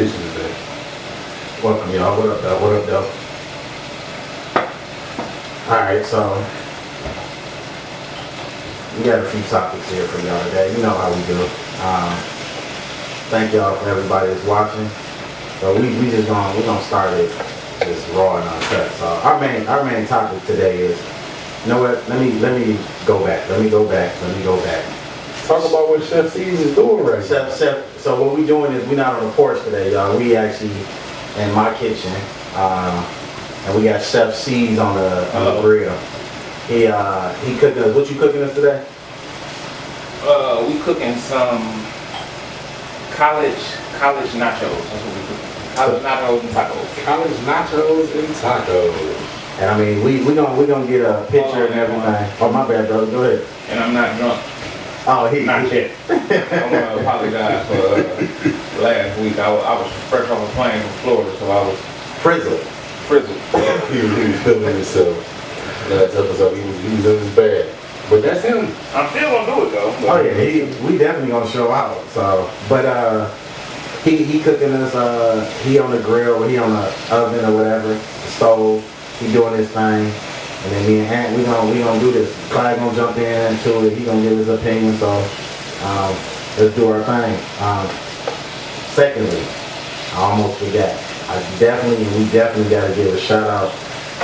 kitchen today. Welcome, y'all. What up, though? What up, though? Alright, so we got a few topics here for y'all today. You know how we do. Thank y'all for everybody that's watching. So we just gonna start it just raw and uncut. So our main topic today is, you know what? Let me go back. Talk about what Chef C's is doing right now. So what we doing is we not on the porch today, y'all. We actually in my kitchen, and we got Chef C's on the grill. He cooking us. What you cooking us today? We cooking some college nachos. That's what we cooking. College nachos and tacos. College nachos and tacos. And I mean, we gonna get a picture and everything. Oh, my bad, brother. Go ahead. And I'm not drunk. Oh, Not yet. I want to apologize for last week. I was fresh off a plane from Florida, so I was frizzled. He was feeling himself. Last episode, he was in his bag. But that's him. I'm still gonna do it though. Oh yeah, we definitely gonna show out. So, but he cooking us. He on the grill, he on the oven or whatever, the stove. He doing his thing. And then me and Ant, we gonna do this. Clyde gonna jump into it. He gonna give his opinion. So let's do our thing. Secondly, I almost forgot. We definitely gotta give a shout out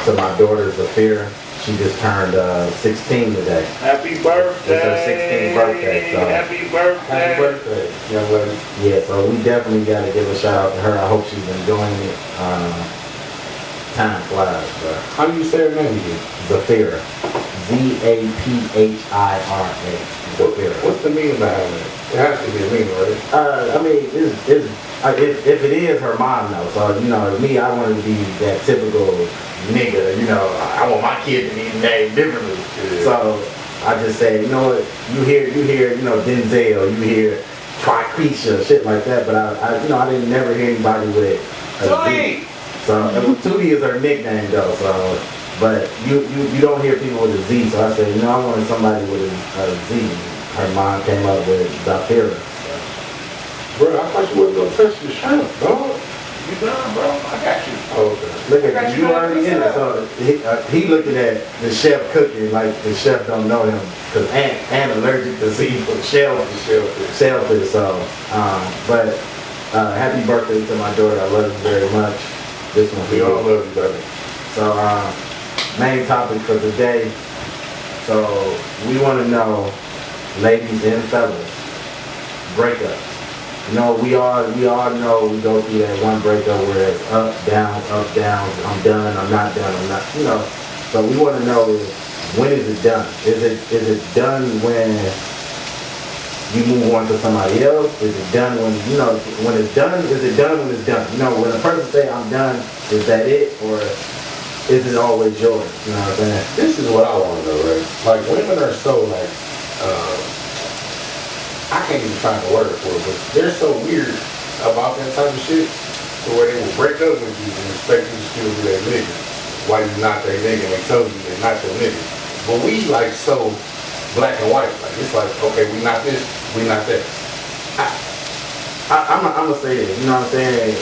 to my daughter Zafira. She just turned 16 today. Happy birthday! It's her 16th birthday. So Happy birthday! Happy birthday, young lady. yeah, so we definitely gotta give a shout out to her. I hope she's enjoying it. Time flies, bro. How do you say her name again? Zafira. Zaphira. Zafira. What's the meaning behind that? It has to be a meaning, right? I mean, if it is her mom though, so you know, me, I want to be that typical nigga. You know, I want my kid to be named differently. Yeah. So I just say, you know what, you hear, you know, Denzel, you hear Triquisha, shit like that. But I didn't never hear anybody with a Z. So Tootie is her nickname though. So, but you don't hear people with a Z. So I said, you know, I wanted somebody with a Z. Her mom came up with Zafira. Bro, I thought you wasn't gonna touch the shrimp, dog. You done, bro? I got you. Okay. Look at you already in it. So he looking at the chef cooking like the chef don't know him because Ant allergic to seafood, shellfish. So, but happy birthday to my daughter. I love you very much. This one, We all love you, brother. So, main topic for today. So we want to know, ladies and fellas, breakups. You know, we all know we go through that one breakup where it's up, down, I'm done, I'm not done, I'm not, you know. So we want to know is, when is it done? Is it done when you move on to somebody else? Is it done when, you know, when it's done? Is it done when it's done? You know, when a person say I'm done, is that it? Or is it always yours? You know what I'm saying? This is what I want to know, right? Like, women are so, like, I can't even find a word for it, but they're so weird about that type of shit to where they will break up with you and expect you to still be that nigga while you not that nigga and they told you they're not your nigga. But we, like, so black and white. Like, it's like, okay, we not this, we not that. I'm gonna say this, you know what I'm saying?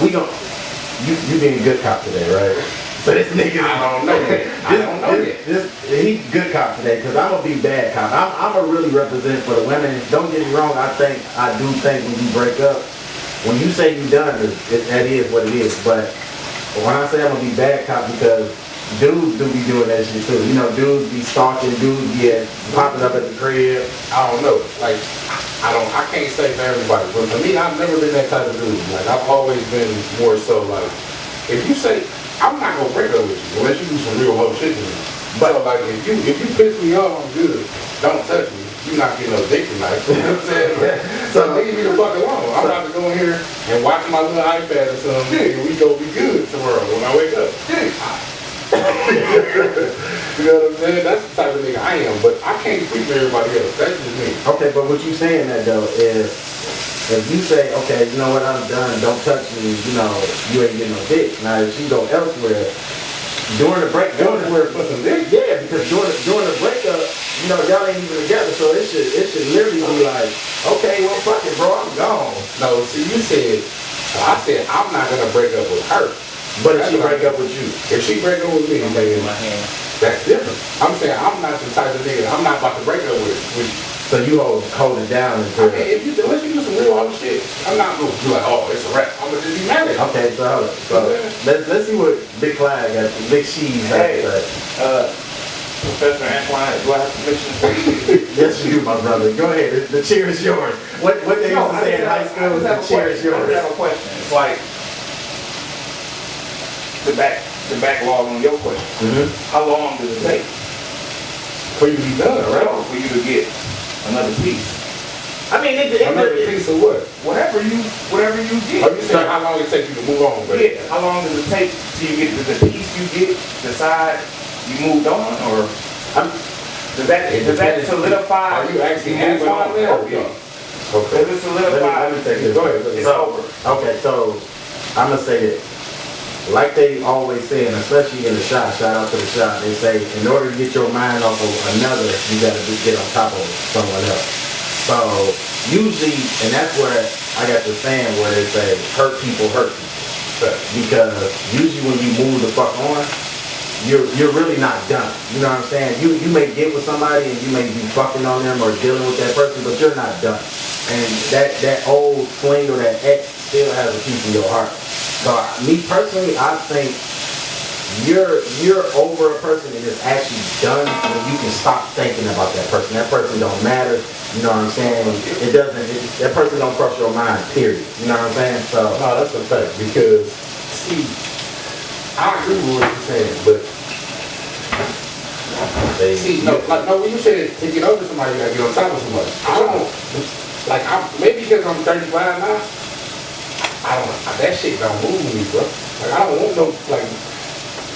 You being good cop today, right? So this nigga, I don't know yet. He's good cop today because I'm gonna be bad cop. I'm gonna really represent for the women. Don't get me wrong. I do think when you break up, when you say you done, that is what it is. But when I say I'm gonna be bad cop, because dudes do be doing that shit too. You know, dudes be stalking, dudes be popping up at the crib. I don't know. Like, I can't say for everybody, but for me, I've never been that type of dude. Like, I've always been more so like, if you say, I'm not gonna break up with you unless you do some real whole shit to me. But like, if you piss me off, I'm good. Don't touch me. You're not getting no dick tonight. You know what I'm saying? So leave me the fuck alone. I'm about to go in here and watch my little iPad or something, and we go be good tomorrow when I wake up. You know what I'm saying? That's the type of nigga I am. But I can't speak for everybody else. That's just me. Okay, but what you saying that though is, if you say, okay, you know what, I'm done, don't touch me, you know, you ain't getting no dick. Now if you go elsewhere, during the breakup, For some dick? yeah, because during the breakup, you know, y'all ain't even together, so it should literally be like, okay, well fuck it, bro, I'm gone. No, see, you said So I said, I'm not gonna break up with her. But if she break up with you, If she break up with me, I'm then in my hand. that's different. I'm saying I'm not the type of nigga. I'm not about to break up with you. so you hold it down I until. mean, if you unless you do some real other shit, I'm not gonna be like, oh, it's a rap. I'm gonna just be mad at you. Okay, so let's see what Big Flag got, Big She's Hey, got to say. Professor Antoine, do I have permission to speak? Yes, you do, my brother. Go ahead. The chair is yours. What they used to say in high school was the chair is I yours. just have a question. It's like the backlog on your question. Mm-hmm. How long does it take For you to be done, right? for you to get another piece? I mean, Another piece of what? Whatever you Are get. you saying how long it take you to move on, baby? Yeah. How long does it take till you get to the piece you get, decide you moved on, or I'm, does that solidify? Are you actually moving moving on there? Okay. Okay. Does it solidify? let me take this. Go ahead. It's over. Okay, so I'm gonna say this. Like they always say, and especially in the shot, shout out to the shot, they say in order to get your mind off of another, you gotta get on top of someone else. So usually, and that's where I got the saying where they say hurt people hurt people. Because usually when you move the fuck on, you're really not done. You know what I'm saying? You may get with somebody and you may be fucking on them or dealing with that person, but you're not done. And that old fling or that ex still has a piece in your heart. So me personally, I think you're over a person and it's actually done when you can stop thinking about that person. That person don't matter. You know what I'm saying? That person don't cross your mind, period. You know what I'm saying? So No, that's a fact because see, I agree with what you're saying, but see, no, when you said to get over somebody, you gotta get on top of somebody. I don't like. Maybe because I'm 35 now. That shit don't move me, bro. Like I don't want no like.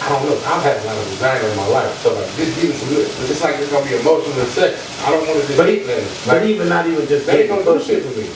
I don't know. I've had a lot of designer in my life, so like just getting some good. It's like it's gonna be emotional in sex. I don't want to just. But like, even not even just they getting ain't the gonna do pussy. shit with me.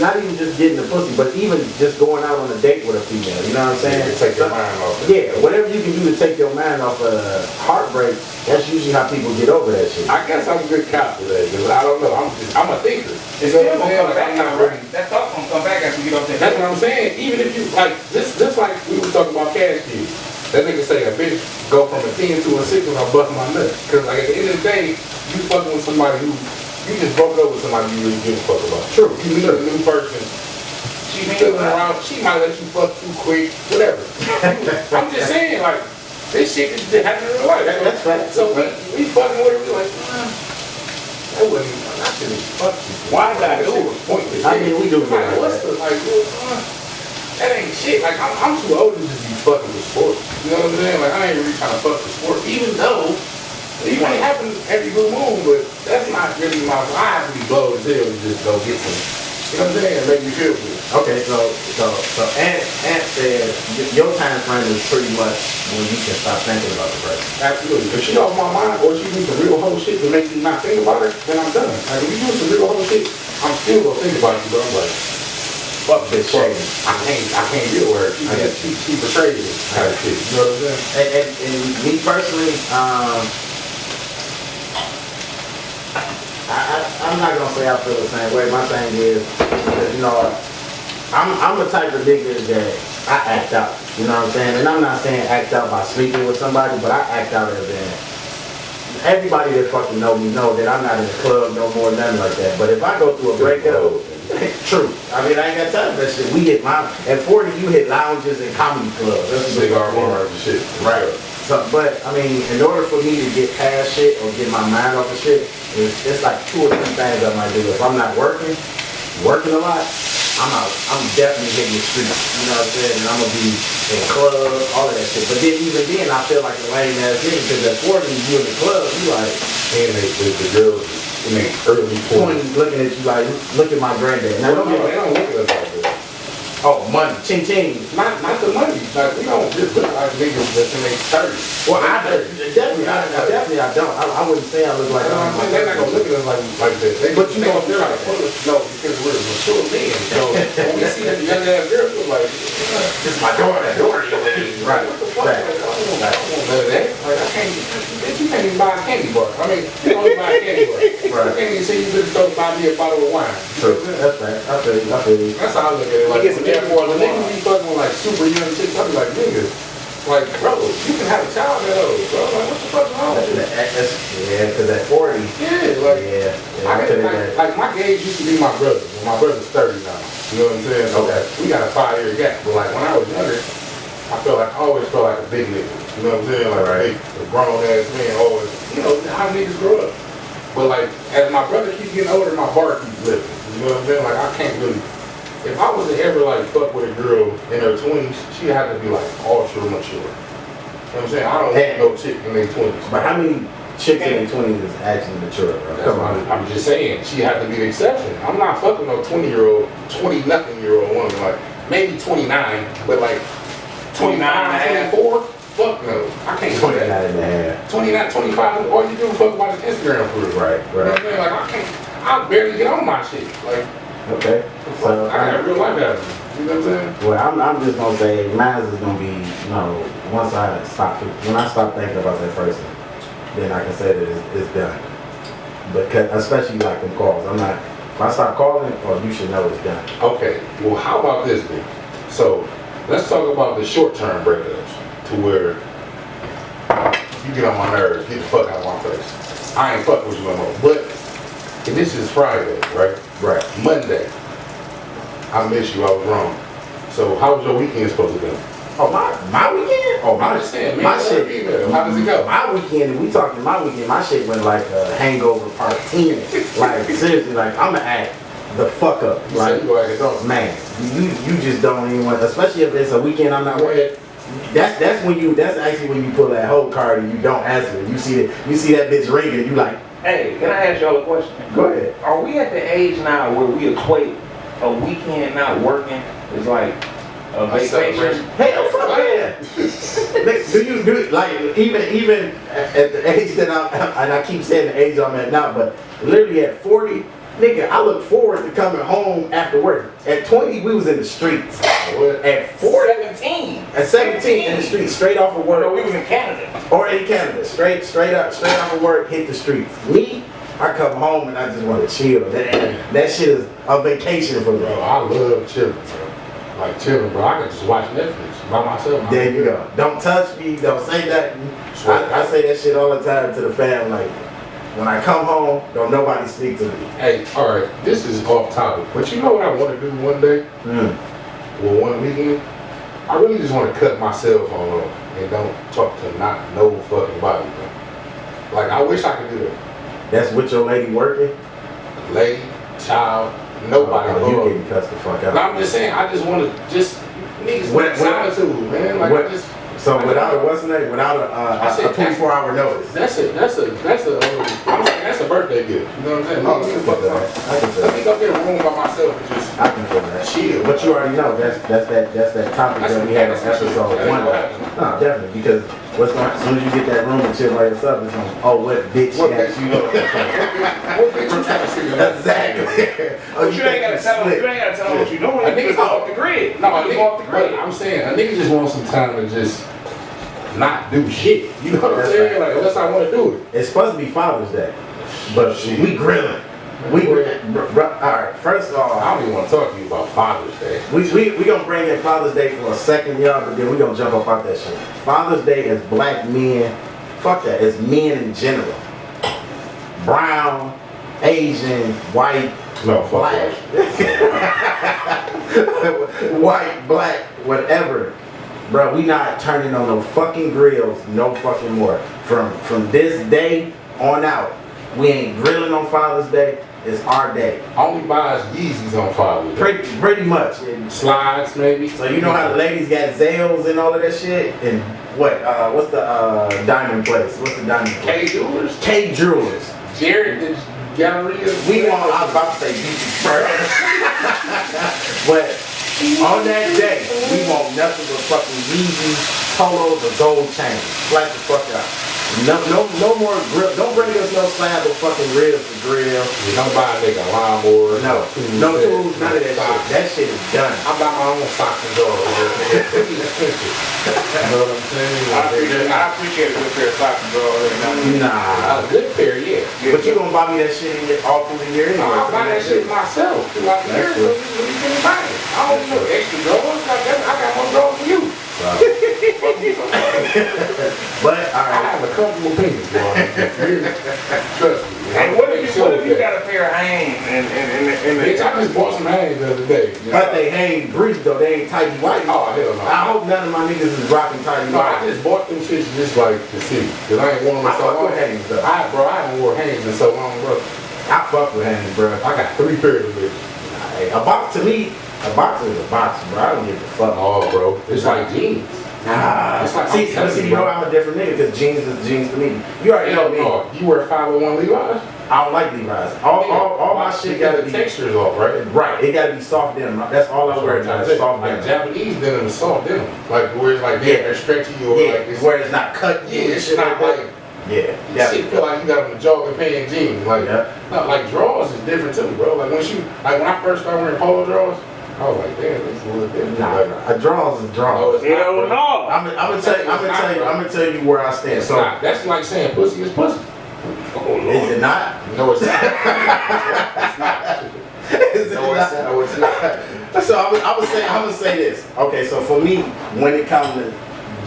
Not even just getting the pussy, but even just going out on a date with a female. You know what I'm saying? Yeah, take your mind off it. Yeah, whatever you can do to take your mind off a heartbreak, that's usually how people get over that shit. I guess I'm a good cop today, because I don't know. I'm a thinker. It's You still know what I'm gonna saying? come Like, back I'm not now, really. right? That thought gonna come back after you don't think. That's what I'm saying. Even if you like this like we were talking about cash kids. That nigga say a bitch go from a 10 to a 6 when I bust my nut. Cause like at the end of the day, you fucking with somebody who you just broke up with somebody you really give a fuck about. True. You meet a new person. She feeling around. She might let you fuck too quick. Whatever. I'm just saying like this shit is just happening in real life. That's right. So we fucking with her. We like. That wasn't even. I shouldn't fuck you. Why did I do it? Pointless. I mean, we do Like, that. what's the like? That ain't shit. Like I'm too old to just be fucking with sports. You know what I'm saying? Like I ain't really trying to fuck with sports, even though it might happen every blue moon, but that's not really my. I have to be blowed as hell to just go get some. You know what I'm saying? Make me feel good. Okay, so Ant said your time frame is pretty much when you can stop thinking about the person. Absolutely. If she off my mind or she do some real whole shit to make me not think about her, then I'm done. Like if you do some real whole shit, I'm still gonna think about you, but I'm like. Fuck this Fuck, shit. I can't deal with her. She betrayed me. Type shit. You know what I'm saying? And me personally, I'm not gonna say I feel the same way. My thing is, you know, I'm the type of nigga that I act out. You know what I'm saying? And I'm not saying act out by sleeping with somebody, but I act out as in everybody that fucking know me know that I'm not in the club no more, nothing like that. But if I go through a breakup, true. I mean, I ain't got time for that shit. We hit at 40, you hit lounges and comedy clubs. That's Big R1 and shit. Right. So, but I mean, in order for me to get past shit or get my mind off of shit, it's like 2 or 3 things I might do. If I'm not working a lot, I'm out. I'm definitely hitting the streets. You know what I'm saying? And I'm gonna be in clubs, all of that shit. But then even then, I feel like a lame ass nigga because at 40, you in the club, you like, And the girls in their early 20s looking at you like, look at my granddad. Now, Well, no, they don't look at us like that. oh, money, ching ching. Not the money. Like we don't just look like niggas that's in their 30s. Well, definitely I don't. I wouldn't say I look like You know what I'm saying? They're not gonna look at us like that. But you know, they're like, no, because we're mature men. So when we see that young ass girl, we're like, this is my daughter. Right. what the fuck? Like, I don't want none of that. Like I can't. Bitch, you can't even buy a candy bar. I mean, you don't even buy a candy bar. Right. I can't even see you just go buy me a bottle of wine. True. That's right. I feel you. That's how I look at it. You Like, get some air for the nigga. super young chicks, I'll be like, nigga, like, bro, you can have a child at those, bro. Like, what the fuck is wrong with you? Yeah, because at 40. Yeah, like, yeah, like my gauge used to be my brother. Well, my brother's 30 now. You know what I'm saying? So Okay. we got a 5-year gap. But like when I was younger, I always felt like a big nigga. You know what I'm saying? Like a grown ass man always, you know, how niggas grow up. But like, as my brother keeps getting older, my bar keeps lifting. You know what I'm saying? Like I can't really, if I was to ever like fuck with a girl in her 20s, she'd have to be like ultra mature. You know what I'm saying? I don't want no chick in their 20s. But how many chicks in their 20s is actually mature, bro? Come on. I'm just saying, she had to be the exception. I'm not fucking no 20-nothing-year-old woman. Like, maybe 29, but like 29, 24? Fuck no. I can't do 29 that. and a half. 29, 25, all you do is fuck about his Instagram for it. Right. You know what I mean? Like, I barely get on my shit. Like, okay. So I got real life out of it. You know what I'm saying? Well, I'm just gonna say mine is gonna be, once I stop, when I stop thinking about that person, then I can say that it's done. Because especially like them calls, if I start calling, you should know it's done. Okay, well how about this then? So, let's talk about the short-term breakups to where you get on my nerves, get the fuck out of my face. I ain't fucking with you no more. But, and this is Friday, right? Right. Monday, I miss you, I was wrong. So how was your weekend supposed to go? Oh, my weekend? Oh, I understand, man. My shit. How does it go? My weekend, we talking my weekend, my shit went like a Hangover Part 10. Like, seriously, like, I'ma act the fuck up. You like, said you go act it. man, you just don't even want, especially if it's a weekend I'm not working. That's actually when you pull that whole card and you don't answer it. You see that bitch ringing and you like, Hey, can I ask y'all a question? go ahead. Are we at the age now where we equate a weekend not working is like a vacation? Hell, fuck yeah. Do you like even at the age that and I keep saying the age I'm at now, but literally at 40, nigga, I look forward to coming home after work. At 20, we was in the streets. At 40, 17. at 17 in the streets, straight off of work. No, we was in Canada. Or in Canada, straight off of work, hit the streets. Me, I come home and I just want to chill. That shit is a vacation for me. Bro, I love chilling, bro. Like chilling, bro. I can just watch Netflix by myself. There you go. Don't touch me. Don't say that. I say that shit all the time to the fam. Like, when I come home, don't nobody speak to me. Hey, all right, this is off topic, but you know what I want to do one day? Well, one weekend? I really just want to cut my cell phone off and don't talk to no fucking body, bro. Like, I wish I could do that. That's with your lady working? Lady, child, nobody. You getting cussed the fuck out. No, I'm just saying, I just want to niggas with solitude, man. Like, so without without a 24-hour notice. That's a birthday gift. You know what I'm saying? I can feel that. Let me go get a room by myself and just I can feel that. chill. But you already know that's that topic that we had on episode 1. No, definitely, because as soon as you get that room and chill by yourself, it's like, oh, what bitch What got bitch you? What bitch you trying to see? Exactly. But you ain't gotta tell them. You ain't gotta tell them what you're doing. A nigga Just off the grid. No, Just off the grid. I'm saying a nigga just wants some time to just not do shit. You know what I'm saying? Like, unless I want to do it. It's supposed to be Father's Day, but we grilling. Alright, first of all, I don't even want to talk to you about Father's Day. we gonna bring in Father's Day for a second, y'all, but then we gonna jump up out that shit. Father's Day is black men. Fuck that. It's men in general. Brown, Asian, white, No, fuck black, white, black, whatever. Bro, we not turning on no fucking grills, no fucking more. From this day on out, we ain't grilling on Father's Day. It's our day. Only buys Yeezys on Father's Day. Pretty much. Slides, maybe. So you know how the ladies got Zales and all of that shit? And what's the diamond place? What's the diamond place? K Jewelers. K Jewelers. Jared, the Galleria. I was about to say beaches first. But on that day, we want nothing but fucking Yeezys, polos, or gold chains. Flat the fuck out. No more grill. Don't bring us no slab of fucking ribs to grill. Don't buy a nigga a lawnmower. No tools, none of that shit. That shit is done. I buy my own socks and drawers. You know what I'm saying? I appreciate a good pair of socks and drawers every now and then. Nah. A good pair, yeah. But you gonna buy me that shit all through the year anyway. I'll buy that shit myself throughout the year. So you can buy it. I don't know extra drawers. I got more drawers penis, boy. Trust me. And what if you got a pair of Hanes and Bitch, I just bought some Hanes the other day. But they ain't greased though, they ain't tighty white. Oh, hell no. I hope none of my niggas is rocking tighty No, I white. just bought them shits just like to see. Cause I ain't worn them in so I fuck long. with Hanes though. I haven't worn Hanes in so long, bro. I fuck with Hanes, bro. I got 3 pairs of bitches. Hey, a box to me, a boxer is a boxer, bro. I don't give a fuck. Oh, bro. It's like jeans. Nah. It's like, See, you know I'm a different nigga because jeans is jeans to me. You already know me. No, you wear 501 Levi's? I don't like Levi's. All my shit gotta be textures off, right? right. It gotta be soft denim. That's all I wear now. Is soft like denim. Japanese denim is soft denim. Like where it's like they're stretchy or Yeah, like it's where it's not cut. yeah, it's not like Yeah, that. Shit feel like you got on a jogging pant jeans. Like no, like drawers is different too, bro. Like when I first started wearing polo drawers, I was like, damn, this is a little different. Nah, Like, a draws is draws. no, it's not, bro. no. I'm gonna tell you where I stand. It's So not. That's like saying pussy is pussy. Oh, Lord. is it not? No, it's not. It's not. Is it No, not? it's not. So I would say this. Okay, so for me, when it comes to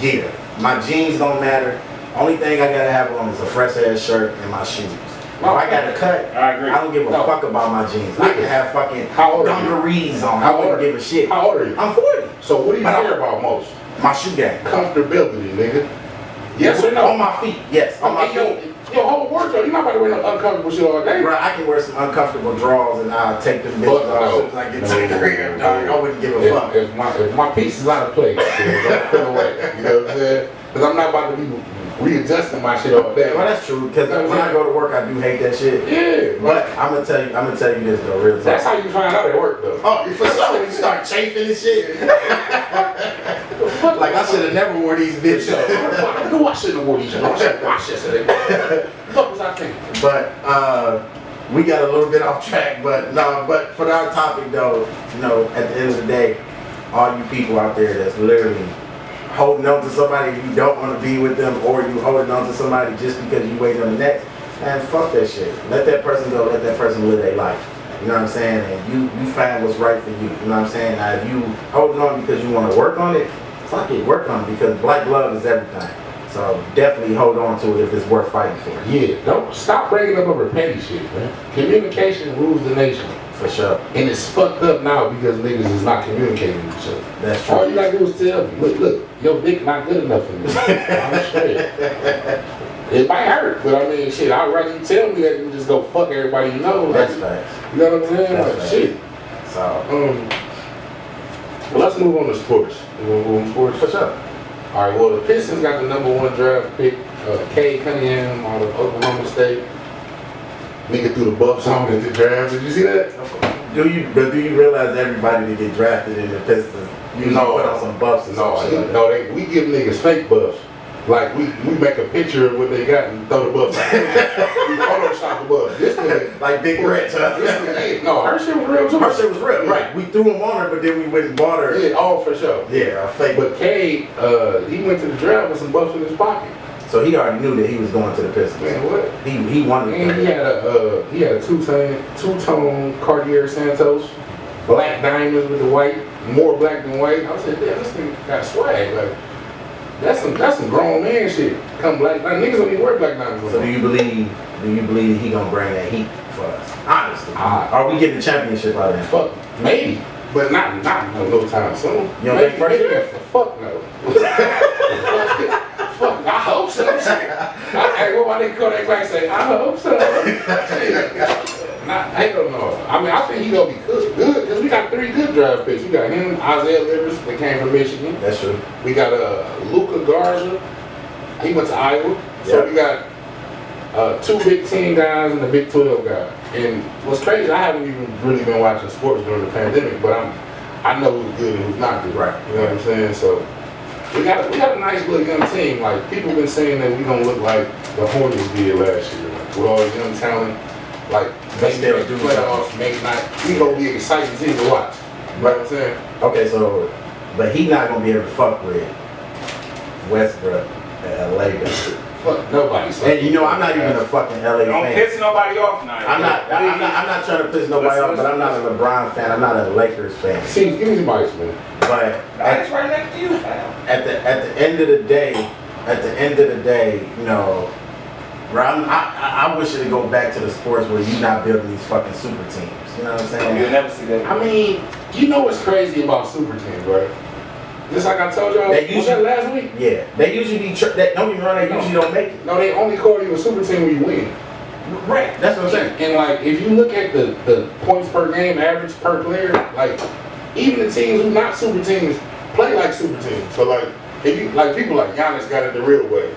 gear, my jeans don't matter. Only thing I gotta have on is a fresh ass shirt and my shoes. If I got a cut, I agree. I don't give a fuck about my jeans. I can have fucking How old are you? dungarees on. How I wouldn't old? give a shit. How old are you? I'm 40. So what do you But care about most? My shoe game. Comfortability, nigga. Yes or On no? my feet, yes. On my feet. Your whole wardrobe, you're not about to wear no uncomfortable shit all day. Bro, I can wear some uncomfortable drawers and I'll take them bitches Fuck off as no. soon as I get to the crib, dog. I wouldn't give a fuck. If my piece is out of place, don't put away. You know what I'm saying? Because I'm not about to be readjusting my shit all day. Well, that's true. Because when I go to work, I do hate that shit. Yeah, But I'm gonna tell you this though, real talk. that's how you find out it worked though. Oh, for sure. When you start chafing and shit. Like I should have never wore these bitches. No, I shouldn't have wore these. I should have washed yesterday. What was I thinking? But we got a little bit off track. But no. But for our topic though, you know, at the end of the day, all you people out there that's literally holding on to somebody you don't want to be with them, or you holding on to somebody just because you waiting on the next, and fuck that shit. Let that person go. Let that person live their life. You know what I'm saying? And you find what's right for you. You know what I'm saying? Now, if you holding on because you want to work on it, fuck it, work on it, because black love is everything. So definitely hold on to it if it's worth fighting for. Yeah, don't stop bringing up over petty shit, man. Communication rules the nation. For sure. And it's fucked up now because niggas is not communicating with each other. That's true. All you gotta do is tell me, look, your dick not good enough for me. I'm straight. It might hurt, but I mean, shit, I'd rather you tell me that than just go fuck everybody you know. That's Like, facts. you know what I'm saying? That's Like, facts. shit. So, Well, let's move on to sports. You wanna move on to sports? for sure. All right, well, the Pistons got the #1 draft pick, Cade Cunningham out of Oklahoma State. Nigga threw the buffs on in the draft. Did you see that? Do you realize everybody that get drafted in the Pistons usually put on some buffs and some shit like that? We give niggas fake buffs. Like we make a picture of what they got and throw the buffs out. We Photoshop the buffs. This nigga, Like Big Rich, huh? this nigga, no, her shit was real too. Her shit was real, right? We threw them on her, but then we went and bought her. Yeah, all for sure. Yeah, a fake. But Cade, he went to the draft with some buffs in his pocket. So he already knew that he was going to the Pistons. Man, what? He wanted And he had a two-tone Cartier Santos, black diamonds with the white, more black than white. I said, damn, this thing got swag. Like that's some grown man shit. Come black, like, niggas don't even wear black diamonds. So do you believe he gonna bring that heat for us? Honestly, are we getting the championship out of him? Fuck, maybe, but not no time soon. You don't think first year? Fuck no. Fuck, I hope so. Hey, what my nigga Kodak Black say? I hope so. I don't know. I mean, I think he gonna be good because we got 3 good draft picks. We got him, Isaiah Livers, that came from Michigan. That's true. We got Luka Garza. He went to Iowa. So Yep. we got 2 Big 10 guys and a Big 12 guy. And what's crazy, I haven't even really been watching sports during the pandemic, but I know who's good and who's not good. Right. You know what I'm saying? So we got a nice little young team. Like people been saying that we gonna look like the Hornets did last year, like, with all the young talent. Like They maybe still make do playoffs, maybe not. We gonna be an exciting team to watch. You know what I'm saying? Okay, so but he not gonna be able to fuck with Westbrook and LA. Fuck nobody. And you know I'm not even a fucking LA Don't fan. piss nobody off now. I'm not trying to piss nobody off, but I'm not a LeBron fan. I'm not a Lakers fan. See, give me some ice, man. But It's right next to you, fam. at the end of the day, you know, Bro, I wish it'd go back to the sports where you're not building these fucking super teams. You know what I'm saying? You'll never see that. I mean, you know what's crazy about super teams, right? Just like I told y'all, They was that usually- last week? Yeah, they usually be. Don't get me wrong, they usually don't make it. No, they only call you a super team when you win. Right, that's what I'm saying. And like, if you look at the points per game average per player, like, even the teams who not super teams play like super teams. So like, if you like people like Giannis got it the real way.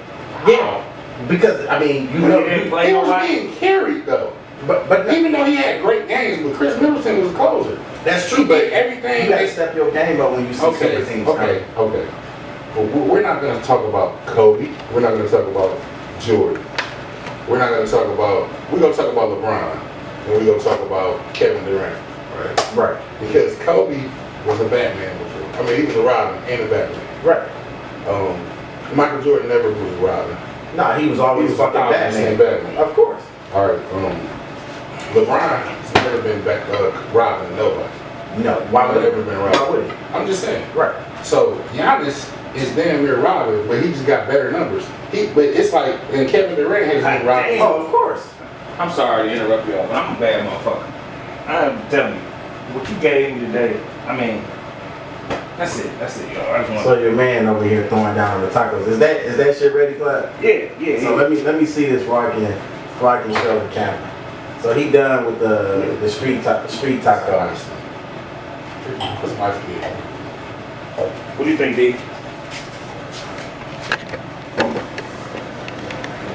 Yeah, because I mean, you know, didn't He play no was lot. being carried though. but Even though he had great games, but Chris Middleton was a closer. that's He true. But did everything. you gotta step your game up when you see Okay, super teams. okay. But we're not going to talk about Kobe. We're not going to talk about Jordan. We're not going to talk about. We're going to talk about LeBron, and we're going to talk about Kevin Durant, right? Right, Because Kobe was a Batman before. I mean, he was a Robin and a Batman. right. Michael Jordan never was a Robin. Nah, he was always fucking Batman. Batman. Of course. All right. LeBron has never been Robin. Nobody. No, why would Never been Robin. Why would he? I'm just saying. Right. So Giannis is damn near Robin, but he just got better numbers. But it's like, and Kevin Durant has been Robin. Oh, of course. I'm sorry to interrupt y'all, but I'm a bad motherfucker. I'm telling you, what you gave me today, I mean, that's it, y'all. I just want So your man over here throwing down the tacos. Is that shit ready, Clyde? yeah. So let me see this before I can show the camera. So he done with the street tacos. That's my kid. What do you think, D?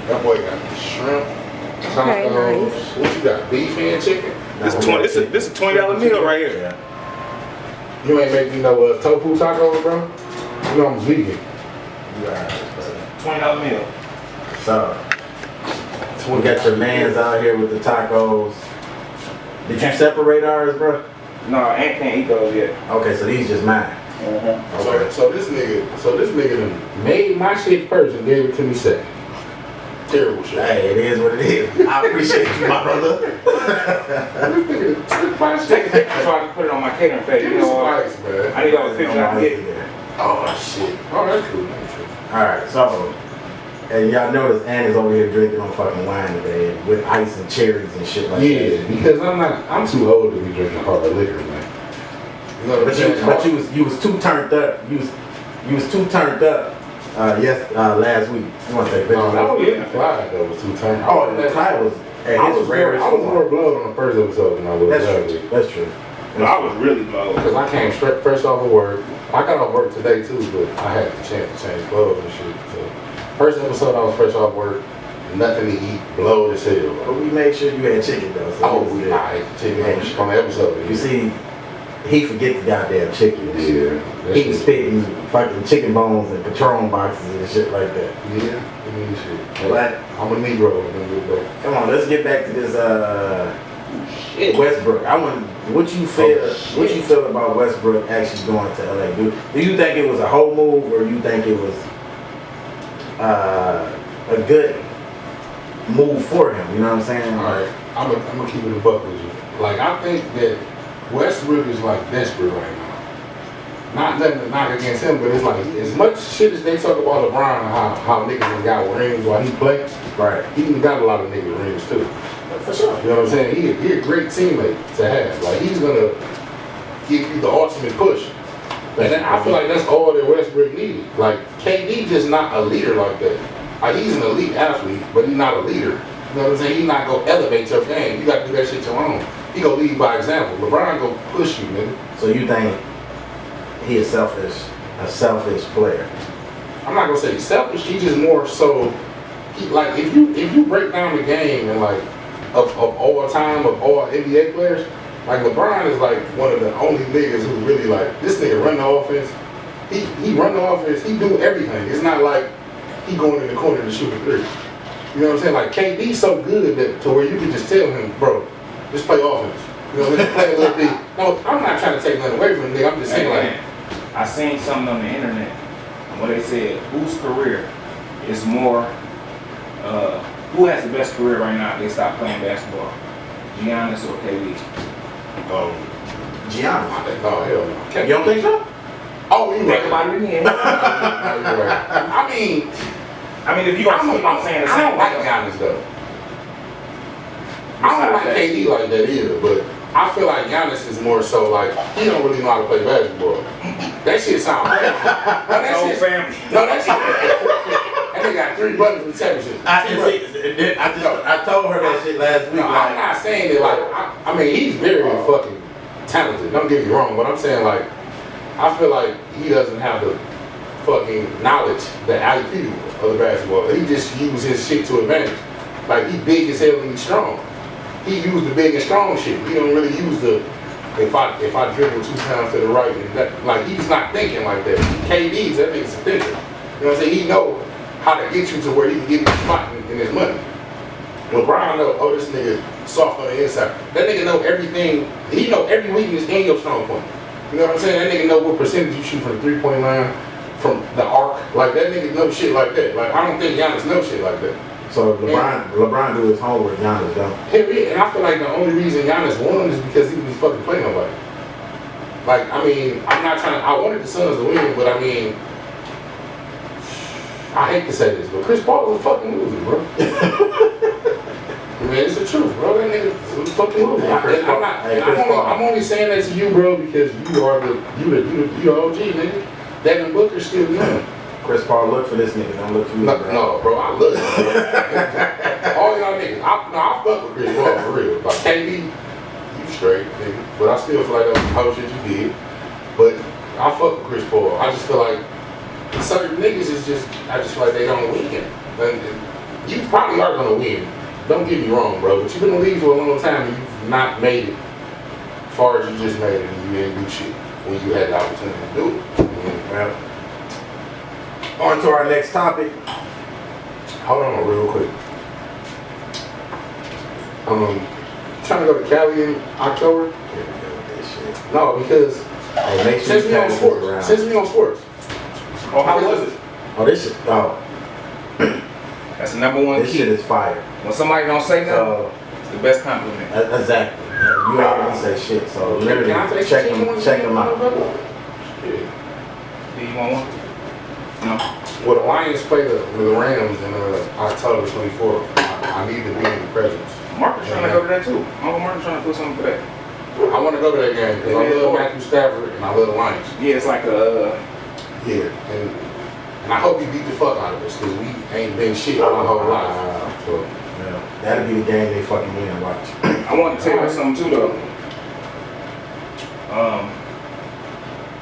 That boy got the shrimp, Okay, tacos. nice. What you got? Beef and chicken? This is a $20 meal right here. Yeah. You ain't making no tofu tacos, bro? You know I'm vegan. $20 meal. So we got your mans out here with the tacos. Did you separate ours, bro? No, Aunt can't eat those yet. Okay, so these just mine. So this nigga done made my shit first and gave it to me second. Terrible shit. Hey, it is what it is. I appreciate you, my brother. This nigga took my Take a shit. picture so I can put it on my catering page. Give You me know some what? ice, man. I need all the pictures I can get. Oh shit. Oh, that's cool. Alright, so, and y'all notice Ann is over here drinking on fucking wine today with ice and cherries and shit like Yeah, that. because I'm too old to be drinking hard liquor, man. You know what I'm saying? But you was too turned up. You was too turned up last week. You want to take a picture? Oh, yeah. Clyde though was too turned. Oh, the Clyde was at I his was rarest more form. blood on the first episode than I was That's last true. week. That's true. No, I was really low. Because I came straight fresh off of work. I got off work today too, but I had the chance to change clothes and shit. So first episode I was fresh off work, nothing to eat, blowed as hell. But we made sure you had chicken though. So Oh, it was we good. lied. Chicken on the episode. You see, he forget the goddamn chicken. and shit. Yeah. He was spitting fucking chicken bones and Patron boxes and shit like that. Yeah, I mean shit. But I'm a Negro. I'm gonna get back. come on, let's get back to this Shit. Westbrook. I want what you feel about Westbrook actually going to LA. Do you think it was a whole move or you think it was a good move for him? You know what I'm saying? All right, I'm gonna keep it a buck with you. Like I think that Westbrook is like desperate right now. Not nothing to knock against him, but it's like as much shit as they talk about LeBron and how niggas done got rings while he played, Right. he done got a lot of niggas rings too. For sure. You know what I'm saying? He a great teammate to have. Like he's gonna give you the ultimate push. And then I feel like that's all that Westbrook needed. Like KD just not a leader like that. Like he's an elite athlete, but he's not a leader. You know what I'm saying? He's not gonna elevate your game. You gotta do that shit your own. He gonna lead by example. LeBron gonna push you, nigga. So you think he is a selfish player? I'm not gonna say he's selfish. He just more so. He, like if you break down the game and like of all time of all NBA players, like LeBron is like one of the only niggas who really like this nigga run the offense. He run the offense. He do everything. It's not like he going in the corner to shoot a three. You know what I'm saying? Like KD's so good that to where you can just tell him, bro, just play offense. You know what I'm saying? Play a little bit. No, I'm not trying to take nothing away from the nigga. I'm just saying like. I seen something on the internet where they said whose career is more, who has the best career right now if they stop playing basketball? Giannis or KD? Giannis. Oh hell no. You don't think so? Oh, you Think right. about it again. No, you're right. I mean, I mean, if you gonna keep on saying the I same don't like thing. Giannis though. I don't like KD like that either, but I feel like Giannis is more so like, he don't really know how to play basketball. That shit sound crazy. That's whole family. No, that shit. That nigga got 3 brothers from championship. I told her that shit last week. No, I'm not saying it like, I mean, he's very fucking talented. Don't get me wrong, but I'm saying like, I feel like he doesn't have the fucking knowledge, the IQ of the basketball. He just uses his shit to advantage. Like, he big as hell and he's strong. He used the big and strong shit. He don't really use the, if I dribble 2 times to the right, and that, like, he's not thinking like that. KD's, that nigga's a thinker. You know what I'm saying? He know how to get you to where he can get you spot in his money. LeBron know, oh, this nigga soft on the inside. That nigga know everything. He know every weakness and your strong point. You know what I'm saying? That nigga know what percentage you shoot from the 3-point line, from the arc. Like, that nigga know shit like that. Like, I don't think Giannis knows shit like that. So LeBron do his homework, Giannis don't. And I feel like the only reason Giannis won is because he was fucking playing nobody. Like, I mean, I'm not trying to, I wanted the Suns to win, but I mean, I hate to say this, but Chris Paul was a fucking loser, bro. I mean, it's the truth, bro. That nigga was a fucking loser. I'm only saying that to you, bro, because you are the OG, nigga. Devin Booker's still young. Chris Paul, look for this nigga. Don't look for me, bro. No, bro, I love it. All y'all niggas, I fuck with Chris Paul for real. Like, KD, you straight, nigga. But I still feel like that was some whole shit you did. But I fuck with Chris Paul. I just feel like certain niggas is just, I just feel like they don't win. And you probably are gonna win. Don't get me wrong, bro. But you've been in the league for a long time and you've not made it as far as you just made it and you didn't do shit when you had the opportunity to do it. Well, on to our next topic. Hold on real quick. Trying to go to Cali in October? No, because make sure since we on sports. Oh, how was it? Oh, this shit. Oh, that's the number one this key. shit is fire. When somebody don't say nothing, it's the best compliment. Exactly. You ain't gonna say shit. So literally, check them out. Yeah. Do you want one? No. Well, the Lions play the Rams in October 24th. I need to be in the presence. Marcus trying to go to that too. Uncle Marcus trying to put something for that. I want to go to that game because I love Matthew Stafford and I love the Lions. Yeah, it's like a. Yeah, and I hope he beat the fuck out of us because we ain't been shit our whole life. So, Yeah, that'll be the game they fucking win. Watch. I want to tell you something too though.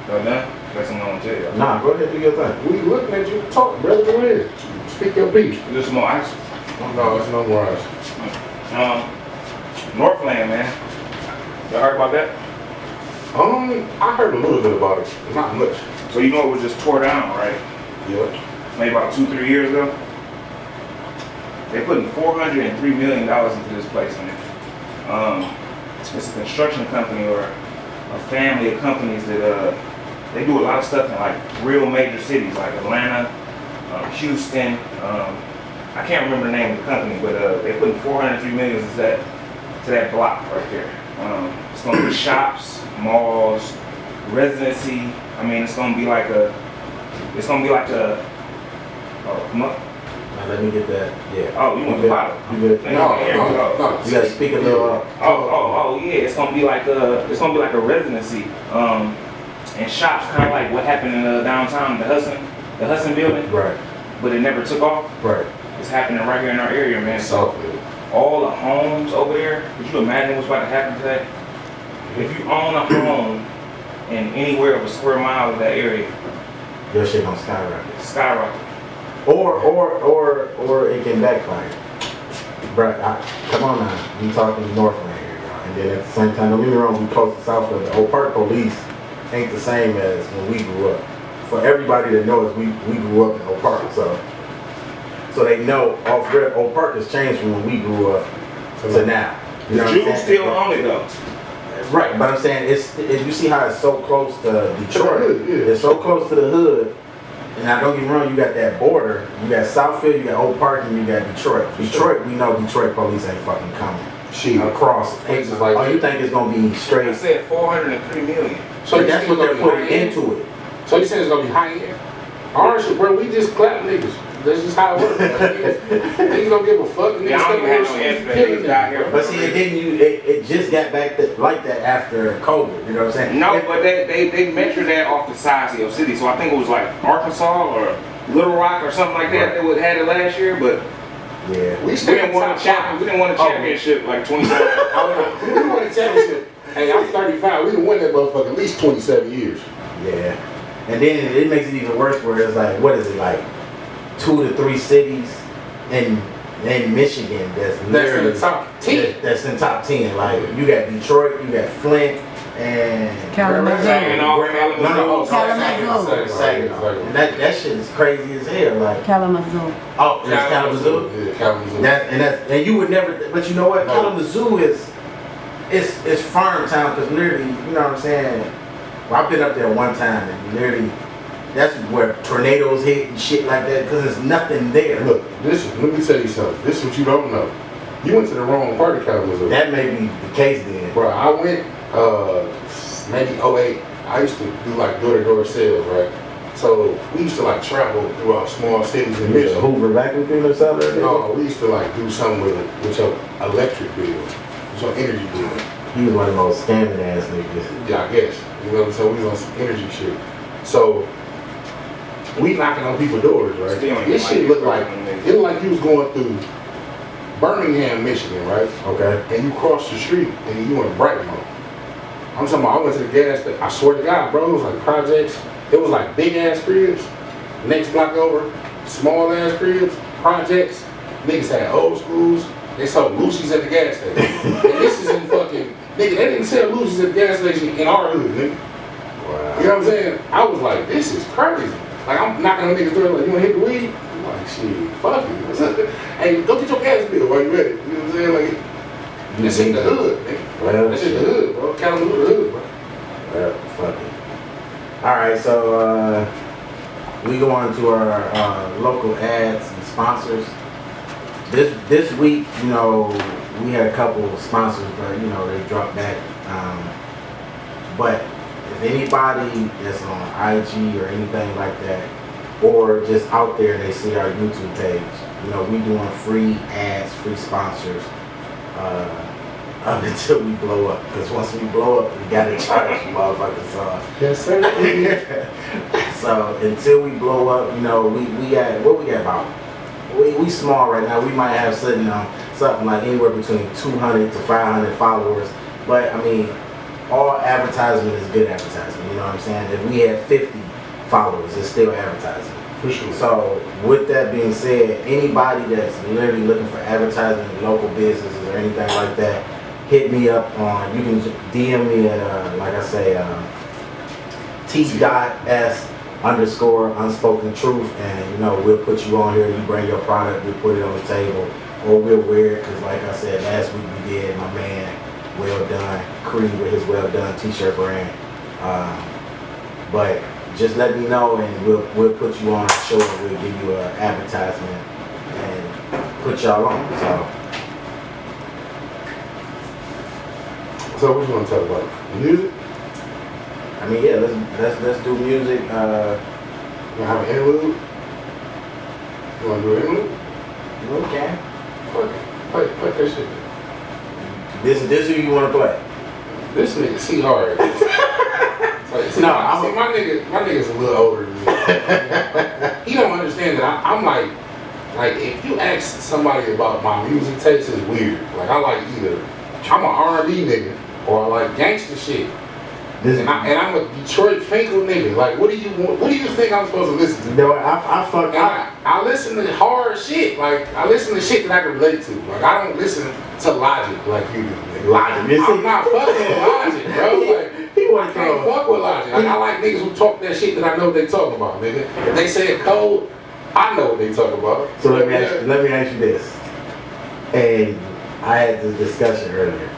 Y'all done? Got something I want to tell you. Nah, go ahead, do your thing. we looking at you talk, brother. Go ahead. Speak your piece. There's some more ice. No, it's no more ice. Northland, man. Y'all heard about that? I heard a little bit about it. Not much. So you know it was just tore down, right? Yeah. Maybe about 2-3 years ago. They putting $403 million into this place, man. It's a construction company or a family of companies that they do a lot of stuff in like real major cities like Atlanta, Houston. I can't remember the name of the company, but they putting $403 million to that block right there. It's gonna be shops, malls, residency. I mean, it's gonna be like a. Oh, come on. Now let me get that. Yeah. Oh, you want the bottle? You good? No. You gotta speak a little. Oh, yeah. It's gonna be like a residency. And shops, kind of like what happened in downtown, the Hudson building. Right. But it never took off. Right. It's happening right here in our area, man. So all the homes over there, could you imagine what's about to happen today? If you own a home in anywhere of a square mile of that area, Your shit gonna skyrocket. Skyrocket. Or it can backfire. Bruh, come on now. We talking Northland here, y'all. And then at the same time, don't get me wrong, we close to Southfield. The Oak Park police ain't the same as when we grew up. For everybody that knows, we grew up in Oak Park, so they know off rip Oak Park has changed from when we grew up to now. You know Jews still own it though. Right, but I'm saying you see how it's so close to Detroit. Yeah. It's so close to the hood. And now don't get me wrong, you got that border. You got Southfield, you got Oak Park, and you got Detroit. Detroit, we know Detroit police ain't fucking coming. Across places like that. You think it's gonna be straight? I said $403 million. So that's what they're putting into it. So you saying it's gonna be high end? Ours, bro, we just clap niggas. That's just how it works. Like, niggas don't give a fuck. Yeah, I don't even have no answer that niggas got here. But see, it just got back like that after COVID. You know what I'm saying? No, but they measured that off the size of your city. So I think it was like Arkansas or Little Rock or something like that. They had it last year, but yeah, we didn't win a championship like 27. We won a championship. Hey, I'm 35. We done won that motherfucker at least 27 years. Yeah. And then it makes it even worse where it's like, what is it, like 2 to 3 cities in Michigan that's in the top 10. That's in top 10. Like you got Detroit, you got Flint, and Kalamazoo. And that shit is crazy as hell. Like Kalamazoo. Oh, it's Kalamazoo. Yeah, Kalamazoo. And you would never. But you know what? No. Kalamazoo it's farm town because literally, you know what I'm saying. Well, I've been up there one time and literally, that's where tornadoes hit and shit like that because there's nothing there. Look, let me tell you something. This is what you don't know. You went to the wrong part of Kalamazoo. That may be the case then. Bro, I went maybe 08. I used to do like door-to-door sales, right? So we used to like travel throughout small cities in Michigan. Hoover vacuum cleaner seller? No, we used to like do something with your electric bill, with your energy bill. He was one of the most scamming ass niggas. Yeah, I guess. You know what I'm saying? We was on some energy shit. So we knocking on people's doors, right? This shit looked like you was going through Birmingham, Michigan, right? Okay. And you crossed the street and you went Brightmore. I'm talking about I went to the gas station. I swear to God, bro, it was like projects. It was like big ass cribs. Next block over, small ass cribs, projects. Niggas had old schools. They sold Lucy's at the gas station. And this is in fucking, nigga, they didn't sell Lucy's at the gas station in our hood, nigga. Wow. You know what I'm saying? I was like, this is crazy. Like, I'm knocking on niggas' door, like, you wanna hit the weed? I'm like, shit, fuck it. Hey, go get your gas bill while you at it. You know what I'm saying? Like, this ain't the hood, nigga. Well, this is the hood, bro. Kalamazoo the hood, bro. Well, fuck it. Alright, so we go on to our local ads and sponsors. This week, you know, we had a couple of sponsors, but you know, they dropped back. But if anybody that's on IG or anything like that, or just out there, they see our YouTube page, you know, we doing free ads, free sponsors, up until we blow up. Because once we blow up, we gotta charge motherfuckers. Yes, sir. So until we blow up, you know, we got what we got about. We small right now. We might have something like anywhere between 200 to 500 followers. But I mean, all advertisement is good advertisement. You know what I'm saying? If we had 50 followers, it's still advertising. For sure. So with that being said, anybody that's literally looking for advertising in local businesses or anything like that, hit me up on. You can DM me at like I say, T.S_Unspoken Truth, and you know we'll put you on here. You bring your product, we put it on the table, or we'll wear it. Because like I said last week, we did my man Well Done Creed with his Well Done T-shirt brand. But just let me know, and we'll put you on the show, and we'll give you an advertisement and put y'all on. So what you want to talk about? Music? I mean, yeah, let's do music. You want to have an interlude? You want to do an interlude? Okay. Play that shit. This who you want to play? This nigga C hard. My nigga's a little older than me. He don't understand that I'm like if you ask somebody about my music taste, it's weird. Like I like either I'm an R&B nigga or I like gangster shit. And I'm a Detroit Finkel nigga. Like, what do you want? What do you think I'm supposed to listen to? No, I listen to hard shit. Like, I listen to shit that I can relate to. Like, I don't listen to Logic like you do. Nigga. Logic. I'm not fucking with Logic, bro. Like, I can't fuck with Logic. Like, I like niggas who talk that shit that I know what they talking about, nigga. If they say it cold, I know what they talking about. So let me ask you this. And I had this discussion earlier.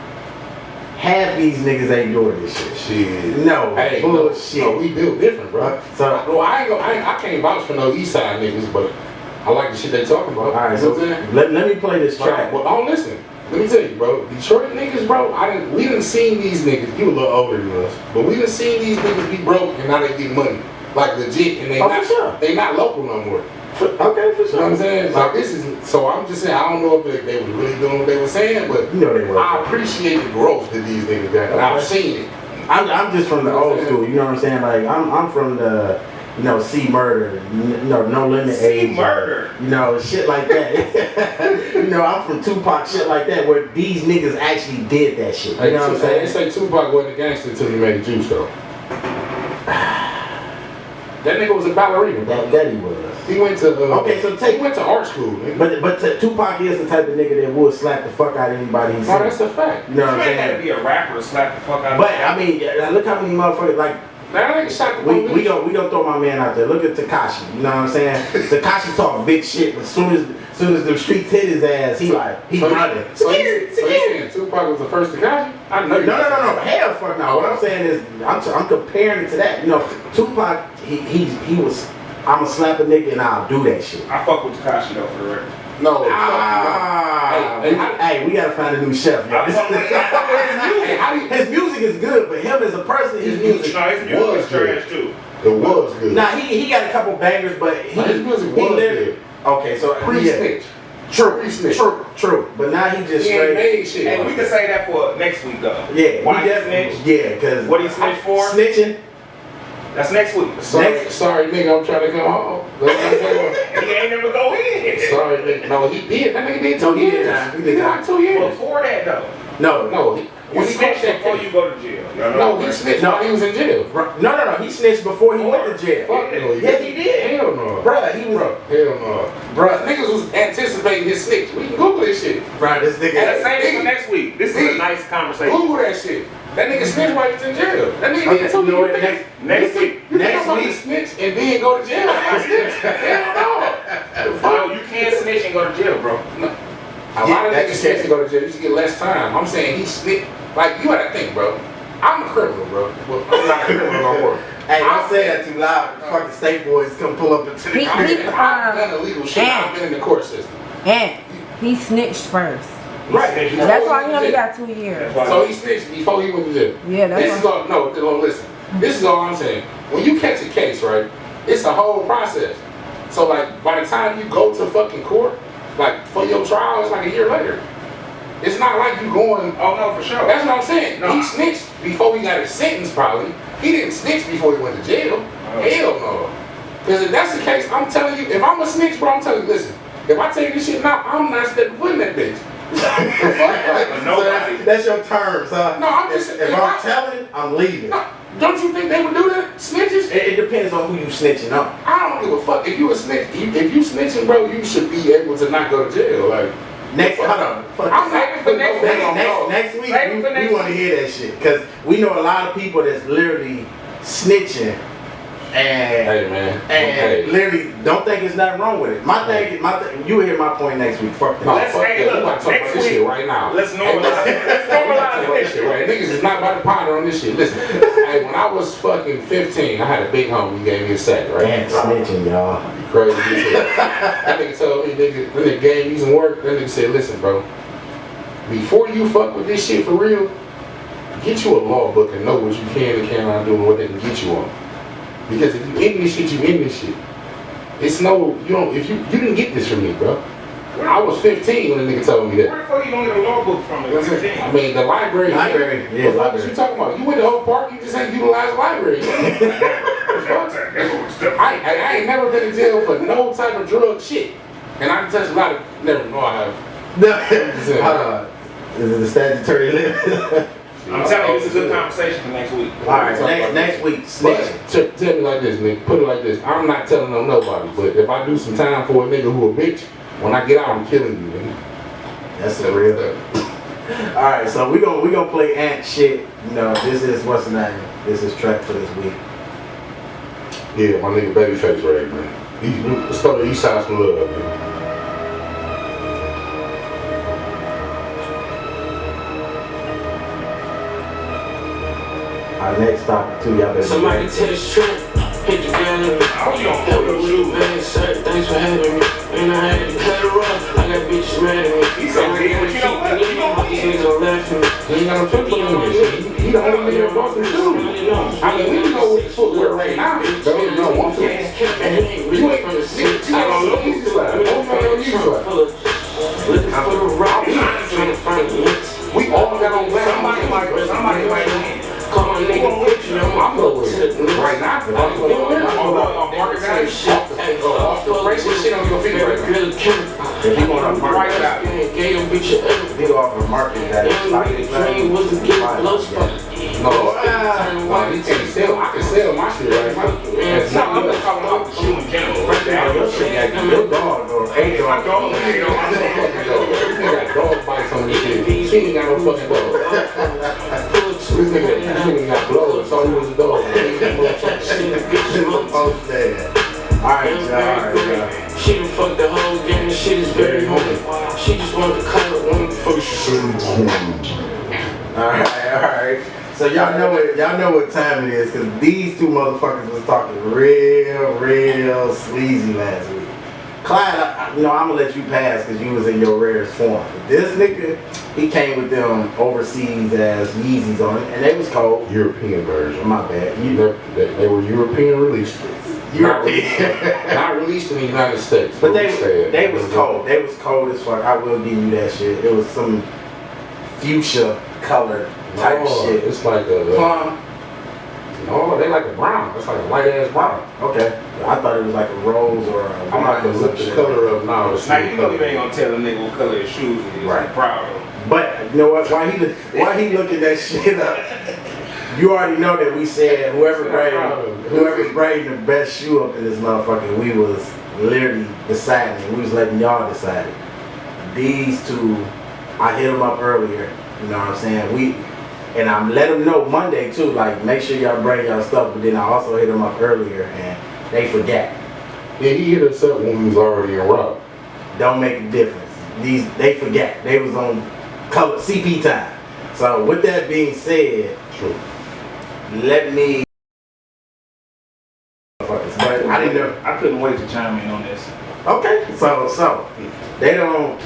Half these niggas ain't doing this shit. Shit. No, hey, bullshit. No, we built different, bro. So, I can't vouch for no East Side niggas, but I like the shit they talking about. All right, so let me play this track. Well, don't listen. Let me tell you, bro. Detroit niggas, bro. We done seen these niggas. You a little older than us, but we done seen these niggas be broke and now they get money, like legit, and they not local no more. Okay, for You know what sure. I'm saying? So this is, so I'm just saying, I don't know if they were really doing what they were saying, but You know they were. I appreciate the growth that these niggas got. And I've seen it. I'm just from the old school, you know what I'm saying? Like I'm from the, you know, C murder, no limit age, murder, you know, shit like that. You know, I'm from Tupac, shit like that, where these niggas actually did that shit. You know what I'm saying? They say Tupac wasn't a gangster until he made Juice though. That nigga was a ballerina. That he was. He went to okay, so he went to art school. Nigga. But Tupac is the type of nigga that would slap the fuck out of anybody. No, that's a fact. You know what I'm You ain't saying? gotta be a rapper to slap the fuck out of But I mean, look how many motherfuckers like. That nigga shot the We don't throw my man out there. Look at Tekashi. You know what I'm saying? Tekashi talk big shit, but as soon as the streets hit his ass, he running. So you saying Tupac was the first Tekashi? I know you. No. Hell fuck no. What I'm saying is, I'm comparing it to that. You know, Tupac, he was. I'ma slap a nigga and I'll do that shit. I fuck with Tekashi though, for the record. No. Hey, we gotta find a new chef. I fuck with His music is good, but him as a person, his music was trash too. It was good. Nah, he got a couple bangers, but his music was good. Okay, so Pre-snitch. True. But now he just He ain't made shit. And we can say that for next week though. Yeah, Why he he definitely. snitched? Yeah, because What he snitched for? Snitching. That's next week. Sorry, nigga, I'm trying to come home. He ain't never go in. Sorry, nigga. No, he did. That nigga did 2 years. He did like 2 years. Before that though. No. You snitched before you go to jail. No, he snitched while he was in jail. No. He snitched before he went to jail. Fuck no. Yes, he did. Hell no. Bruh, he was. Hell no. Bruh, Niggas was anticipating his snitch. We can Google this shit. bruh, this nigga. And the same for next week. This is a nice conversation. Google that shit. That nigga snitched while he was in jail. That nigga did 2 you know what, years. Next week. You think I'm about to snitch and then go to jail? I snitch. Hell no. Bro, you can't snitch and go to jail, bro. No. A lot of niggas snitch and go to jail. You should get less time. I'm saying he snitched. Like, you gotta think, bro. I'm a criminal, bro. Well, I'm not a criminal no more. Hey, don't say that too loud. Fucking state boys come pull up into the I've done illegal shit. I've been in the court system. And he snitched first. Right. That's why he only got 2 years. So he snitched before he went to jail. Yeah, that's This is all, no, listen. This is all I'm saying. When you catch a case, right, it's a whole process. So, like, by the time you go to fucking court, like, for your trial, it's like a year later. It's not like you going, Oh no, for sure. that's what I'm saying. No. He snitched before he got his sentence, probably. He didn't snitch before he went to jail. Hell no. Because if that's the case, I'm telling you, if I'm a snitch, bro, I'm telling you, listen, if I take this shit now, I'm not stepping foot in that bitch. Nobody. That's your terms, huh? No, I'm just If I'm telling, I'm leaving. No, don't you think they would do that? Snitches? It depends on who you snitching on. I don't give a fuck. If you a snitch, if you snitching, bro, you should be able to not go to jail. Like, Hold on. I'm not for next week. Next week, we want to hear that shit. Because we know a lot of people that's literally snitching Hey, man. and literally don't think there's nothing wrong with it. My thing, you will hear my point next week. Fuck that. No, Let's fuck say, that. look, We about to talk next about this week- shit right now. Let's normalize it. Let's normalize This shit, right? Niggas is not about to ponder on this shit. Listen, hey, when I was fucking 15, I had a big homie who gave me a sack, right? Damn, snitching, y'all. You crazy as hell. That nigga told me, nigga gave me some work. That nigga said, listen, bro, before you fuck with this shit for real, get you a law book and know what you can and cannot do and what they can get you on. Because if you in this shit, you in this shit. It's no, you don't, if you didn't get this from me, bro. I was 15 when the nigga told me that. Where the fuck you gonna get a law book from? I mean, the library. Library, yeah, What library. you talking about? You went to Oak Park, you just ain't utilized the library. I ain't never been in jail for no type of drug shit. And I can touch a lot of, never know I have. Is it the statutory limit? I'm telling you, this is a good conversation for next week. Alright, next week, snitching. Tell me like this, nigga. Put it like this. I'm not telling on nobody, but if I do some time for a nigga who a bitch, when I get out, I'm killing you, nigga. That's the real. Alright, so we gonna play ant shit. You know, this is what's the name? This is track for this week. Yeah, my nigga Babyface right, man. Let's go to East Side some love, man. Our next topic too, y'all better. Somebody text Trent, hit the gallery. Help me shoot, man, sir, thanks for having me. And I had to cut her off, I got bitches mad at me. He's so big, but you know what? These niggas don't laugh at me. He ain't got no footwear on this shit. He the only nigga that bought the shoes. I mean, we know what footwear right now. But we don't want to. You ain't, nigga, If he want to market Right that, out. Gay and bitch your if he offer a market that is like nigga dream was to get a blow spot. No, he can't sell. I can sell my shit right now. It's No, not I'm good. just talking about the shoe in general. your shit got your dog or a My dog. dog, you know, I'm so fucking dog. He got dog bites on this shit. He ain't got no fucking dog. This nigga got blood, so he was a dog. He ain't got no Oh, man. Alright, y'all. She done fucked the whole game, the shit is very homey. She just wanted to call it one before she said Alright. So y'all know what time it is, cause these two motherfuckers was talking real sleazy last week. Clyde, I'm gonna let you pass because you was in your rarest form. But this nigga, he came with them overseas as Yeezys on it, and they was cold. European version. My bad. They were European released. European. Not released in the United States. But they was cold. They was cold as fuck. I will give you that shit. It was some fuchsia color type shit. It's like a Plum. no, they like a brown. It's like a light ass brown. Okay. I thought it was like a rose or a I'm not gonna look the color up now. Now you know you ain't gonna tell a nigga what color his shoes is. Right. I'm proud of him. But you know what? Why he looking that shit up? You already know that we said whoever grading the best shoe up in this motherfucker, we was literally deciding. We was letting y'all decide it. These two, I hit them up earlier. You know what I'm saying? And I'm let them know Monday too. Like make sure y'all bring y'all stuff. But then I also hit them up earlier and they forgot. Yeah, he hit us up when we was already in route. Don't make a difference. They forgot. They was on color CP time. So with that being said, True. let me. But I didn't know. I couldn't wait to chime in on this. Okay, so they don't.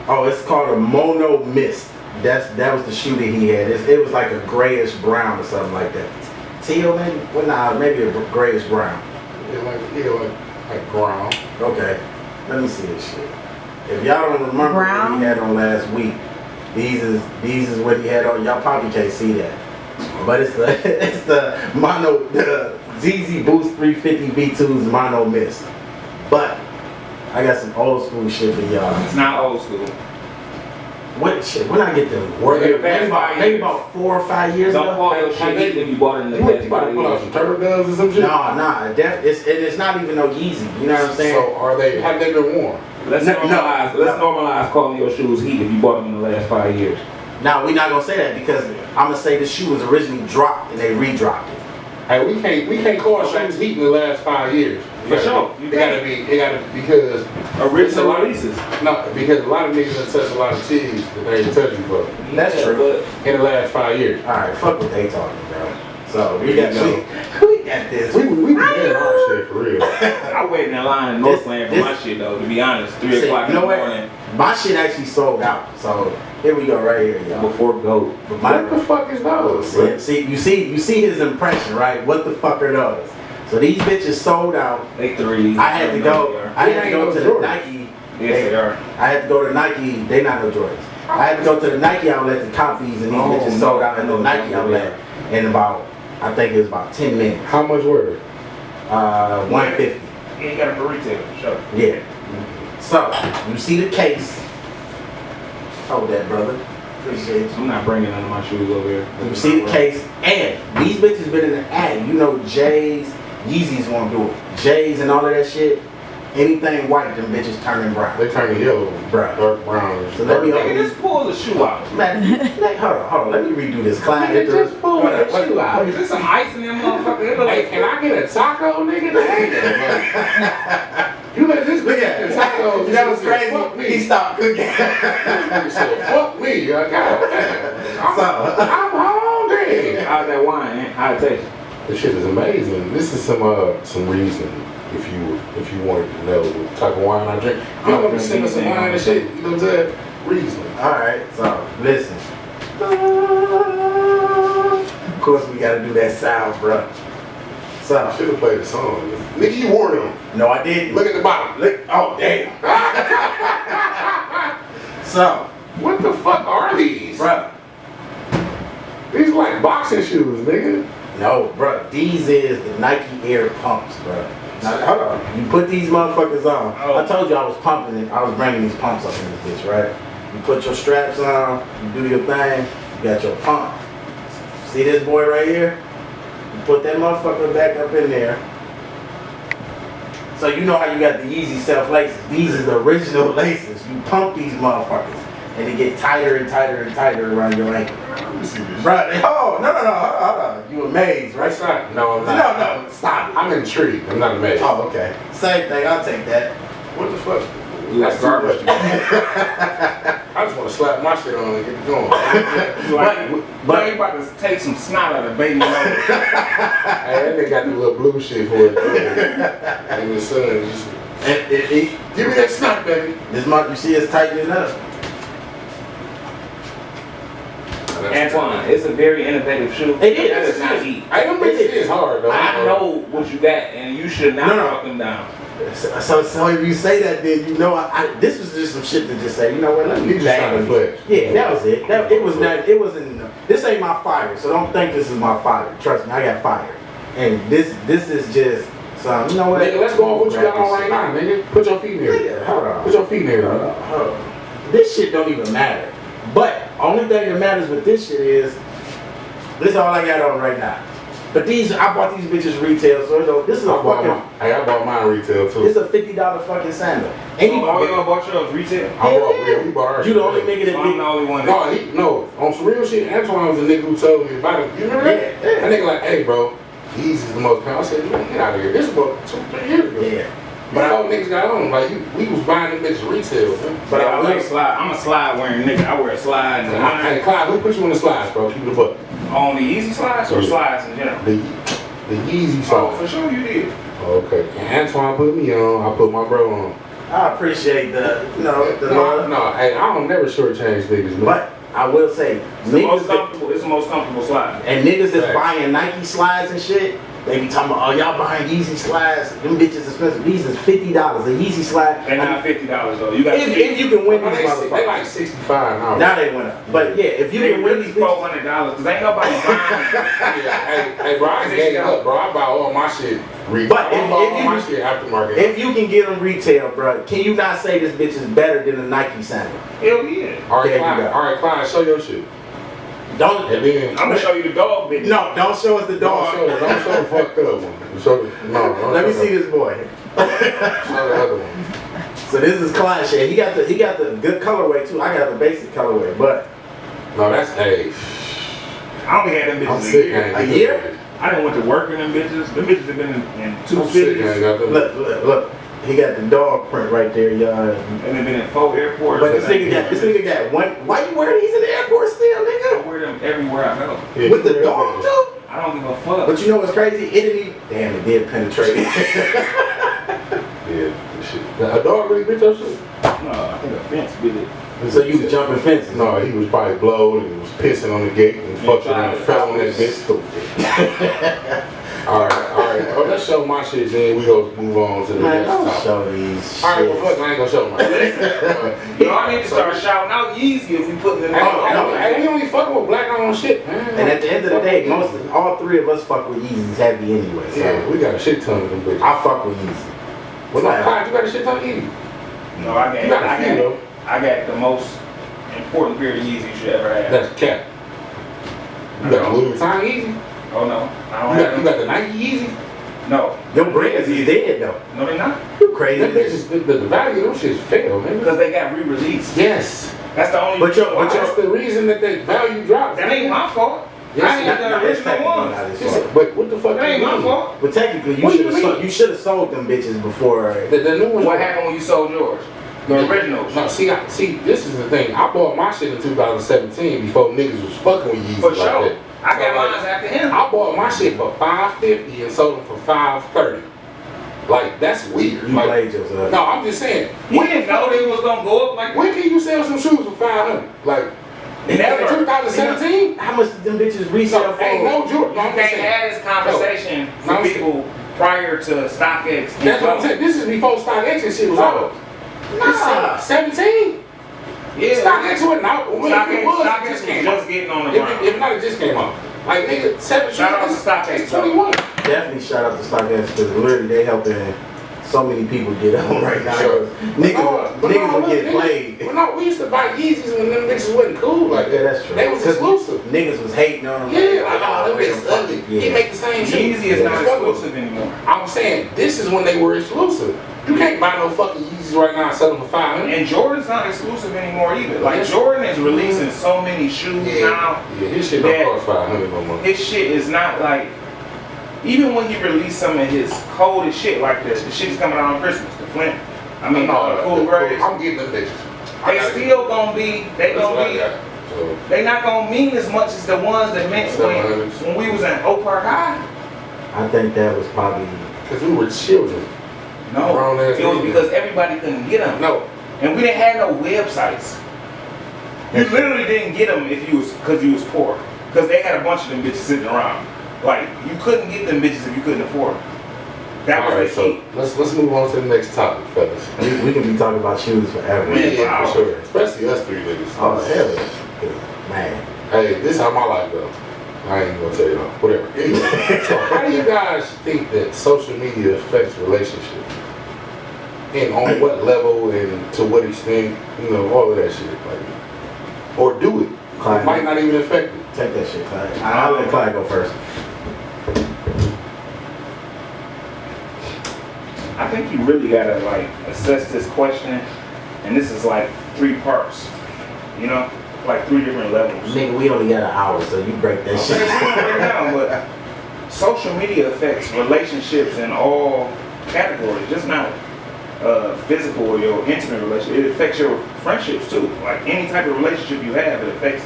Oh, it's called a mono mist. That was the shoe that he had. It was like a grayish brown or something like that. Teal maybe? Well, nah, maybe a grayish brown. Like brown. Okay, let me see this shit. If y'all don't remember what he had on last week, these is what he had on. Y'all probably can't see that, but it's the mono the ZZ Boost 350 V2's mono mist. But I got some old school shit for y'all. It's not old school. What shit? When I get them? Maybe about 4 or 5 years Don't ago. call your shit heat if you bought it in the You past about to 5 pull out years. some turtle doves or some shit? Nah. It's not even no Yeezy. You know what I'm saying? So have they been worn? Let's normalize calling your shoes heat if you bought them in the last 5 years. Now we're not gonna say that because I'm gonna say the shoe was originally dropped and they re-dropped it. Hey, we can't call shoes heat in the last 5 years. For sure. It gotta be because Original releases. no, because a lot of niggas have touched a lot of cheese that they ain't touched before That's true. But in the last 5 years. All right, fuck what they talking about. So we got this. We been doing our shit for real. I waited in line in Northland for my shit though, to be honest. 3 See, o'clock you in know the what? morning My shit actually sold out. So here we go right here, y'all. before go. What the fuck is those? See, you see his impression, right? What the fuck are those? So these bitches sold out. They 3. I had to go to the Nike. Yes, they are. I had to go to Nike. They not no Jordans. I had to go to the Nike outlet to cop these, and these bitches sold out at the Nike outlet in about, I think it was about 10 minutes. How much were they? 150. You ain't got it for retail, sure. Yeah. So you see the case. Hold that, brother. Appreciate you. I'm not bringing none of my shoes over here. You see the case, and these bitches been in the ad. You know J's, Yeezys won't do it. J's and all of that shit. Anything white, them bitches turning brown. They turn yellow, Bruh. dark brown. So let me Nigga, just pull the shoe out. Man, hold on. Let me redo this. Clyde, Nigga, just pull that shoe out. Is there some ice in them motherfucker? It look Hey, like can I get a taco, nigga? You let this Look nigga at get it. tacos. That was Fuck crazy. He me. stopped cooking. He said, fuck me. I got So, I'm hungry. how's that wine, man? How it taste? This shit is amazing. This is some reason if you wanted to know what type of wine I drink. I'm gonna be sending some wine and shit. You know what I'm saying? Reason. alright, so listen. Of course we gotta do that sound, bro. I So, should have played the song. Nigga, you wore them. no I didn't. Look at the bottom. Look, oh damn. So, What the fuck are these? bro. These like boxing shoes, nigga. No, bro. These is the Nike Air Pumps, bro. Now, hold on. You put these motherfuckers on. Oh. I told you I was pumping it. I was bringing these pumps up in this bitch, right? You put your straps on. You do your thing. You got your pump. See this boy right here? You put that motherfucker back up in there. So you know how you got the Yeezy self laces. These is the original laces. You pump these motherfuckers. And they get tighter and tighter and tighter around your ankle. Let me see this. Right. Oh, no, hold on. You amazed, right? That's not. No, I'm not. No, stop it. I'm intrigued. I'm not amazed. Oh, okay. Same thing. I'll take that. What the fuck? That's garbage. I just want to slap my shit on and get it going. But you about to take some snot out of baby nose. Hey, that nigga got the little blue shit for it. And the sun just. Give me that snot, baby. This month you see us tightening up. Antoine, it's a very innovative shoe. It is. That is not heat. I don't think it is hard though. I know what you got, and you should not No. drop them down. So if you say that, then you know this was just some shit to just say. You know what? Let me You just trying to flex. Yeah, that was it. It was not. It wasn't. This ain't my fire. So don't think this is my fire. Trust me, I got fire. And this is just some. You know what? Nigga, let's go on what you got on right now, nigga. Put your feet in there. Nigga, hold on. Put your feet in there. Hold on. This shit don't even matter. But only thing that matters with this shit is this is all I got on right now. But I bought these bitches retail, so this is a I bought mine retail too. This is a $50 fucking sandal. Oh, y'all bought yours retail? We bought ours. You the only nigga that I'm the only one. No, on some real shit, Antoine was the nigga who told me about it. You remember that? Yeah. That nigga like, hey bro, Yeezy's the most powerful. I said, man, get out of here. This is about 2-3 years ago. Yeah. But all niggas got on, like, we was buying them bitches retail, man. But I like slide. I'm a slide wearing nigga. I wear a slide and Hey, Clyde, who put you on the slides, bro? Keep it a buck. on the easy slides or Yeah. slides in general. The Yeezy Oh, slides. for sure you did. Okay. And Antoine put me on, I put my bro on. I appreciate the love. No, hey, I don't never shortchange niggas, man. But I will say, It's the most niggas that, comfortable. It's the most comfortable slide. and niggas that's Facts. buying Nike slides and shit, they be talking about, oh, y'all buying Yeezy slides. Them bitches expensive. These is $50. A Yeezy slide. They're not $50 though. You got If you can win these They motherfuckers. like 65 now. Now they went up. But yeah, if you they can win really these bitches. $400 because ain't nobody buying. Hey, bro, I gave up, bro. I buy all my shit retail. But I buy all if my you- shit aftermarket. If you can get them retail, bro, can you not say this bitch is better than a Nike sandal? Hell yeah. All There right, you go. Clyde, show your shit. Don't. And then I'm gonna show you the dog video. No, don't show us the dog. Don't show the fucked up one. Show the, no, don't Let me show see the- this boy. Show the other one. So this is Clyde shit. He got the good colorway too. I got the basic colorway, but No, that's hey. I only had them I'm bitches a sick. year. I ain't A get year? them. I didn't went to work in them bitches. Them bitches have been in two I'm sick. I ain't cities. got them. look. He got the dog print right there, y'all. And they've been in 4 airports. But this nigga got one. Why you wearing these in the airport still, I nigga? wear them everywhere I go. Yeah, With the you dog real too? I don't give a fuck. But you know what's crazy? It didn't even. Damn, it did penetrate. Yeah, this shit. A dog really bit your shit? No, I think a fence bit it. So you was jumping fences? No, he was probably blowed and was pissing on the gate and fucked around and fell on that bitch. All right. Oh, let's show my shit, then we gonna move on to the Man, next don't topic. show these. All right, well, shits. fuck, I ain't gonna show my shit. Y'all need to start shouting out Yeezy if we put them in. Hey, we only fucking with black on shit, man. And at the end of the day, all three of us fuck with Yeezys heavy anyway. So Yeah, we got a shit ton of them bitches. I fuck with Yeezy. Well, no, Clyde, you got a shit ton of Yeezy. No, You got a few, though. I got the most important pair of Yeezy you should ever have. That's cap. You got the Louis Vuitton Yeezy? Oh no, I don't You have got the Nike Yeezy? No, Your brands is dead though. no, they're not. You crazy. Them bitches, the value of them shits fail, man. Because they got re-released. Yes. That's the only. But your- reason but why. your- That's the reason that the value drops. That ain't my fault. Yes, I ain't got the That's original technically ones. not his Yes, fault. but what the fuck? That ain't you my mean? fault. But technically, What do you you should have sold them bitches before. The new ones. What happened when you sold yours? The originals. No, see, this is the thing. I bought my shit in 2017 before niggas was fucking with Yeezy For like sure. that. I got So, like, mine after him. I bought my shit for $550 and sold them for $530. Like, that's weird. You Like, played yourself. no, I'm just saying. You didn't know they was gonna go up like that. When can you sell some shoes for $500? Like, Never. in 2017? How much did them bitches resell No, for? ain't no Jordan. You can't have this conversation No, for people prior to StockX. That's what I'm saying. This is before StockX and shit was out. Nah. 17? Yeah. StockX wasn't out. Well, if it was, it StockX just was came out. just getting on the If ground. not, it just came out. Like, nigga, 17. Shout out to StockX, It's 21. definitely shout out to StockX because literally they helping so many people get on right now. Sure. Niggas would get played. Well, no, we used to buy Yeezys when them niggas wasn't cool like that. Yeah, that's true. They was exclusive. Niggas was hating on them. Yeah, like, oh, them niggas ugly. Yeah. He make the same shit. Yeezy is not exclusive anymore. I'm saying, this is when they were exclusive. You can't buy no fucking Yeezys right now and sell them for $500. And Jordan's not exclusive anymore either. Like Jordan is releasing so many shoes now. Yeah, his shit don't cost $500 no more. His shit is not like, even when he released some of his coldest shit like this, the shit's coming out on Christmas, the Flint. I mean, cool grades. I'm getting them bitches. They still gonna be, they not gonna mean as much as the ones that meant when we was in Oak Park High. I think that was probably because we were children. No, it was because everybody couldn't get them. No, and we didn't have no websites. You literally didn't get them if you was because you was poor, because they had a bunch of them bitches sitting around. Like you couldn't get them bitches if you couldn't afford them. That was the key. Let's move on to the next topic, fellas. we can be talking about shoes forever. Yeah, for sure. Especially us three niggas. Oh hell yeah. Man. Hey, this is how my life goes. I ain't gonna tell you all. Whatever. Anyway, so how do you guys think that social media affects relationships? And on what level and to what extent, you know, all of that shit. Like, or do it. It might not even affect it. Take that shit, Clyde. I'll let Clyde go first. I think you really gotta like assess this question, and this is like 3 parts, you know, like 3 different levels. Nigga, we only got an hour, so you break that shit down. But social media affects relationships in all categories, just not physical or your intimate relationship. It affects your friendships too. Like any type of relationship you have, it affects.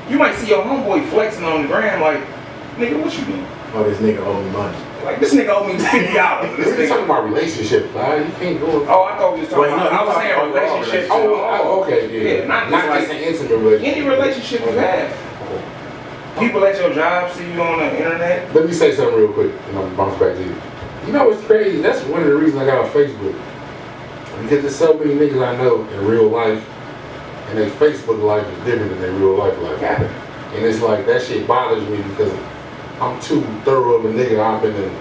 You might see your homeboy flexing on the gram like, nigga, what you doing? Oh, this nigga owe me money. Like this nigga owe me $50. We're talking about relationships, man. You can't go. Oh, I thought we was talking about. I was saying relationships. Oh, okay, yeah. Not just an intimate relationship. Any relationship you have. People at your job see you on the internet. Let me say something real quick, and I'm bounce back to you. You know what's crazy? That's one of the reasons I got on Facebook. Because there's so many niggas I know in real life, and their Facebook life is different than their real life life. And it's like, that shit bothers me because I'm too thorough of a nigga. I've been in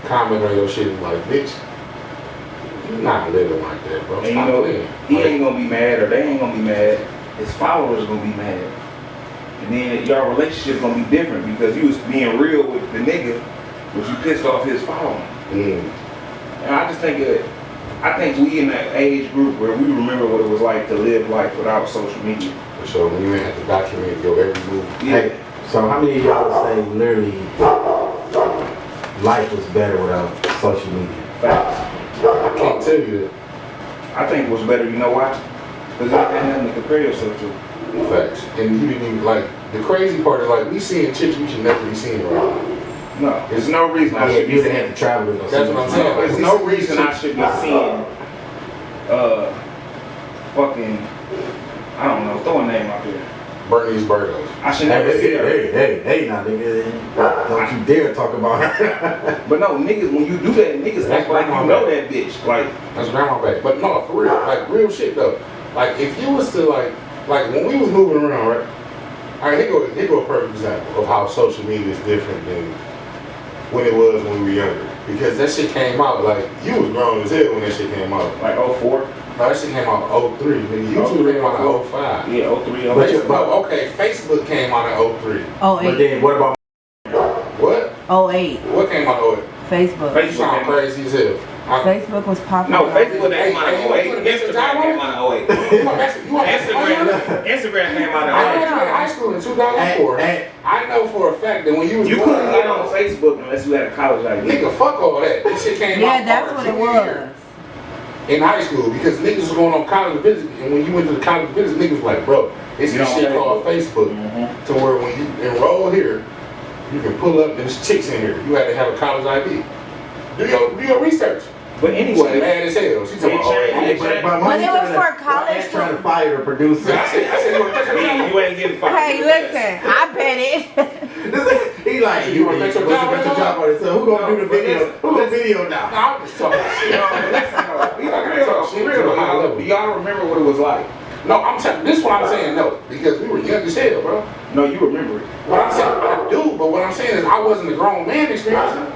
comment on your shit and like, bitch, you not living like that, bro. And you know, he ain't gonna be mad or they ain't gonna be mad. His followers gonna be mad. And then your relationship gonna be different because you was being real with the nigga, but you pissed off his following. And I just think we in that age group where we remember what it was like to live life without social media. For sure, when you ain't have to document your every move. Yeah. Hey, so how many of y'all say literally life was better without social media? Facts. I can't tell you that. I think it was better, you know why? Because you had nothing to compare yourself to. Facts. And you didn't even, like, the crazy part is like, we seeing chicks we should never be seeing right now. No, there's no reason I should be you seeing. have to travel to go see. That's what I'm saying. There's no reason I should be seeing fucking, I don't know, throw a name out there. Bernie's Burgos. I should never see her. Hey, now nigga, don't you dare talk about her. But no, niggas, when you do that, niggas act like you know that bitch. Like, that's grandma back. But no, for real, like real shit though. Like if you was to like when we was moving around, right? Alright, here go a perfect example of how social media is different than when it was when we were younger. Because that shit came out, like, you was grown as hell when that shit came out. like 04? No, that shit came out in 03. Nigga, YouTube came out in 05. Yeah, 03. But okay, Facebook came out in 03. But then what about What? 08. What came out in 08? Facebook. You sound crazy as hell. Facebook was popular. No, Facebook came out in 08. Instagram came out in 08. Instagram came out I in was in high school in 2004. I know for a fact that when you was You couldn't get on Facebook unless you had a college ID. Nigga, fuck all that. This shit came out. Yeah, that's what it was. In high school, because niggas was going on college visits, and when you went to the college visits, niggas was like, bro, it's this shit called Facebook. To where when you enroll here, you can pull up and there's chicks in here. You had to have a college ID. Do your research. But anyway, mad as hell. She talking about, But it was for college. Trying to fire the producer. I said, you ain't getting fired. Hey, listen, I bet it. He like, you want to bet your job on it. So who gonna do the video? Who gonna video now? I'm just talking shit. Do y'all remember what it was like? No, I'm telling. This is what I'm saying. No, because we were young as hell, bro. No, you remember it. What I'm saying, I do. But what I'm saying is, I wasn't a grown man experiencing it.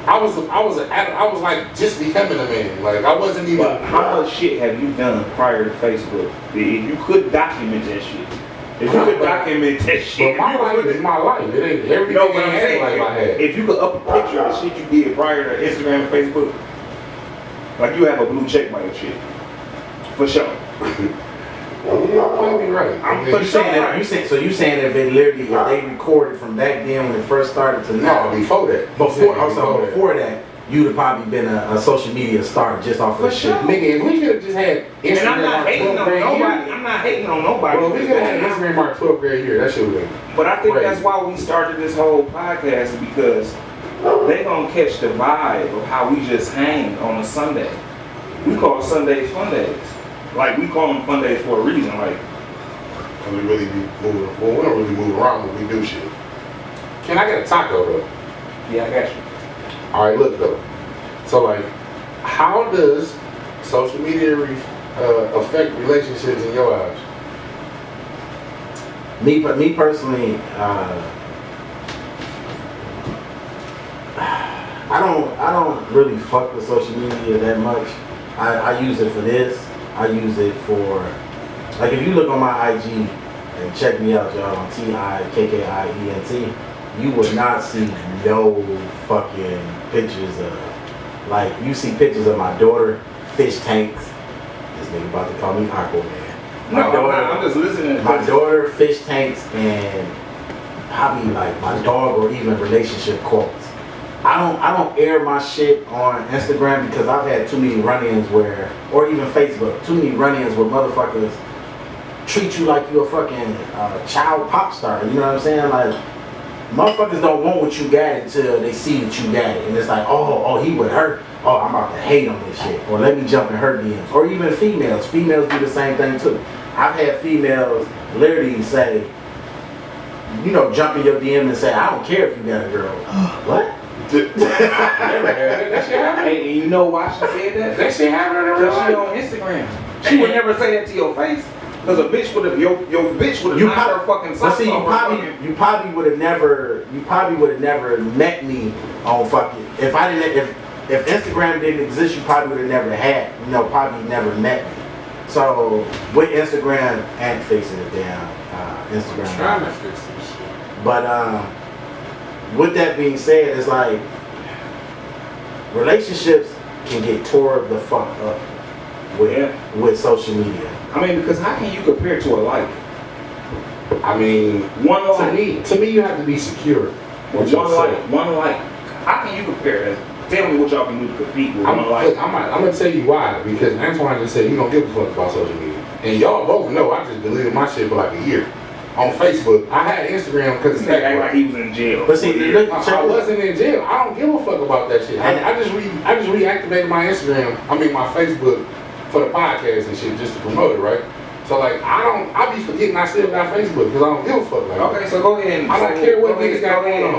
I was like just becoming a man. Like I wasn't even. But how much shit have you done prior to Facebook? If you could document that shit. If you could document that shit. But my life is my life. It ain't everything. No, but I'm saying, life I had. if you could up a picture of the shit you did prior to Instagram and Facebook, like you have a blue check by your shit. For sure. Well, you might be right. But you saying that you saying if they literally if they recorded from back then when it first started to now. No, before that. Before that, you'd have probably been a social media star just off of For this sure. shit. Nigga, if we could have just had And Instagram I'm not Mark hating 12th on grade nobody. year. I'm not hating on nobody. Well, if we could have had Instagram Mark 12th grade year, that shit would have been. But I think crazy. that's why we started this whole podcast, because they gonna catch the vibe of how we just hang on a Sunday. We call Sundays fun days. Like we call them fun days for a reason. Like And we really be moving. Well, we don't really move around when we do shit. Can I get a taco though? yeah, I got you. All right, look though. So like, how does social media affect relationships in your eyes? Me personally, I don't really fuck with social media that much. I use it for this. I use it for, like, if you look on my IG and check me out, y'all, on TIKKIENT, you would not see no fucking pictures of, like, you see pictures of my daughter, fish tanks. This nigga about to call me Aquaman. I'm just listening. My daughter, fish tanks, and probably like my dog or even relationship quotes. I don't air my shit on Instagram because I've had too many run-ins where, or even Facebook, too many run-ins where motherfuckers treat you like you're a fucking child pop star. You know what I'm saying? Like, motherfuckers don't want what you got until they see that you got it. And it's like, oh, he with her. Oh, I'm about to hate on this shit. Or let me jump in her DMs. Or even females. Females do the same thing too. I've had females literally say, you know, jump in your DM and say, I don't care if you got a girl. What? Never had that. That shit happen. And you know why she said that? That shit happen in real Because she life. on Instagram. She would never say that to your face. Because a bitch would have, your bitch would have knocked her fucking But socks see, off her fucking. you probably would have never met me on fucking, if Instagram didn't exist, you probably would have never had, probably never met me. So with Instagram and fixing it down, Instagram. I'm trying to fix this shit. But with that being said, it's like relationships can get tore the fuck up with social media. I mean, because how can you compare to a like? I mean, One to like. me, you have to be secure. with yourself. One like. How can you compare that? Tell me what y'all can do to compete with one like. Look, I'm gonna tell you why. Because Antoine just said he don't give a fuck about social media, and y'all both know I just deleted my shit for like a year. On Facebook, I had Instagram because it's Act like he was in jail. But see, look, I wasn't in jail. I don't give a fuck about that shit. I just reactivated my Instagram. I mean my Facebook for the podcast and shit just to promote it, right? So like I be forgetting I still got Facebook because I don't give a fuck. Like Okay, so go ahead and I don't care what niggas got going on.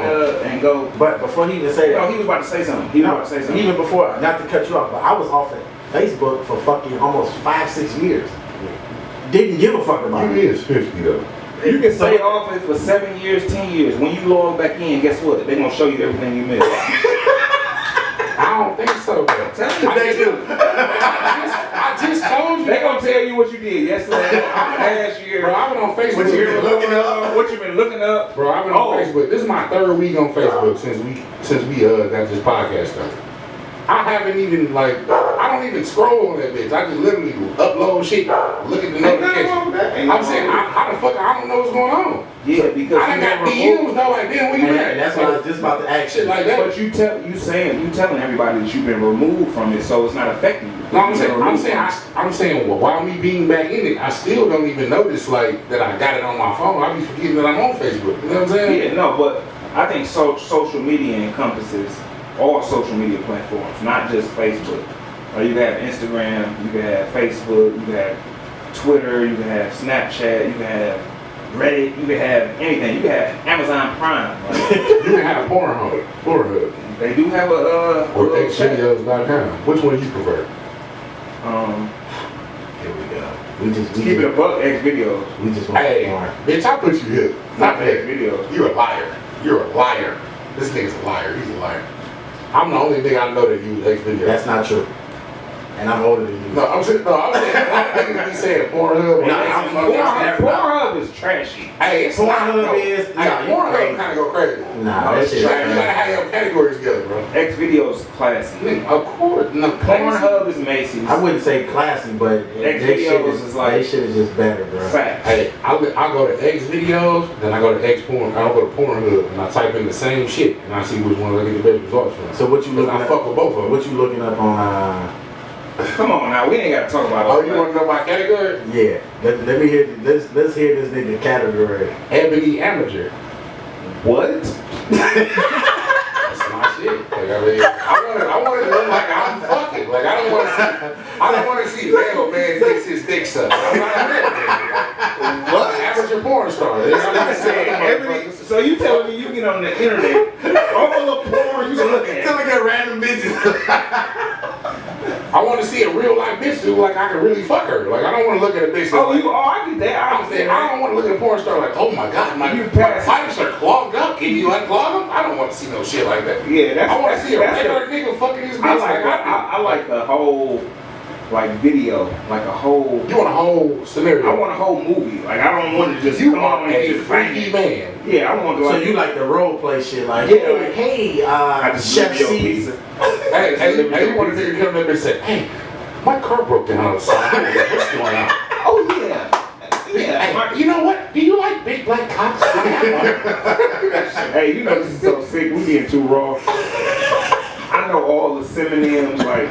And go. but before he even say that, No, he was about to say something. even before, not to cut you off, but I was off of Facebook for fucking almost 5-6 years. Didn't give a fuck about You it. is 50 though. You can stay off it for 7 years, 10 years. When you log back in, guess what? They're gonna show you everything you missed. I don't think so, bro. Tell me they do. I just told you. They gonna tell you what you did yesterday, last year. Bro, I've been on Facebook. What you been looking up? What you been looking up? Bro, I've been on Facebook. This is my 3rd week on Facebook since we got this podcast started. I haven't even I don't even scroll on that bitch. I just literally upload shit, look at the notifications. I'm saying, how the fuck I don't know what's going on? Yeah, because I done got DMs though, like damn, where you at? That's what I was just about to ask Shit you. like that. But you telling everybody that you've been removed from it, so it's not affecting you. No, I'm saying, well, while me being back in it, I still don't even notice like that I got it on my phone. I be forgetting that I'm on Facebook. You know what I'm saying? Yeah, no, but I think social media encompasses all social media platforms, not just Facebook. You can have Instagram, you can have Facebook, you can have Twitter, you can have Snapchat, you can have Reddit, you can have anything. You can have Amazon Prime. You can have Pornhub. They do have a Or xvideos.com. Which one do you prefer? Here we go. Keep it a buck, X videos. We just want Hey, porn. bitch, I put you here. Not the X videos. You're a liar. You're a liar. This nigga's a liar. He's a liar. I'm the only nigga I know that use X videos. That's not true. And I'm older than you. No, I'm saying, niggas be saying Pornhub. Pornhub is trashy. Hey, it's not. Pornhub is. Pornhub kind of go crazy. Nah, that shit. You gotta have your categories together, bro. X videos classy. Of course. No, Pornhub is Macy's. I wouldn't say classy, but X they shit videos is like. they shit is just better, bro. Fact. Hey, I go to X videos, then I go to X porn. I don't go to Pornhub, and I type in the same shit, and I see which one I get the best results from. So what you looking I up? fuck with both of them. What you looking up on? Come on now, we ain't gotta talk about all Oh, you want to know my category? Yeah. Let me hear. Let's hear this nigga category. Ebony Amateur. What? That's my shit. Like, I want it to look like I'm fucking. Like I don't want to see Leo man gets his dick sucked. I'm not that. What? Amateur porn star. That's what I'm saying. So you telling me you get on the internet, all the porn you look at? Look at random bitches. I want to see a real life bitch who like I can really fuck her. Like I don't want to look at a bitch. Oh, like, I get that. I'm saying I don't want to look at a porn star like, oh my god, my pipes are clogged up. Can you unclog them? I don't want to see no shit like that. Yeah, that's. I want to see a regular nigga fucking his bitch. I like the whole like video, like a whole. You want a whole scenario? I want a whole movie. Like I don't want to just You come on are and a just bang freaky it. man. Yeah, I want to. So you like the role play shit, like Yeah. hey, I just Chef leave your C. pizza. Hey, you want to take a come up and say, hey, my car broke down on the side. What's going on? Oh yeah. Yeah. Hey, you know what? Do you like big black cops? Hey, you know this is so sick. We getting too raw. I know all the synonyms. Like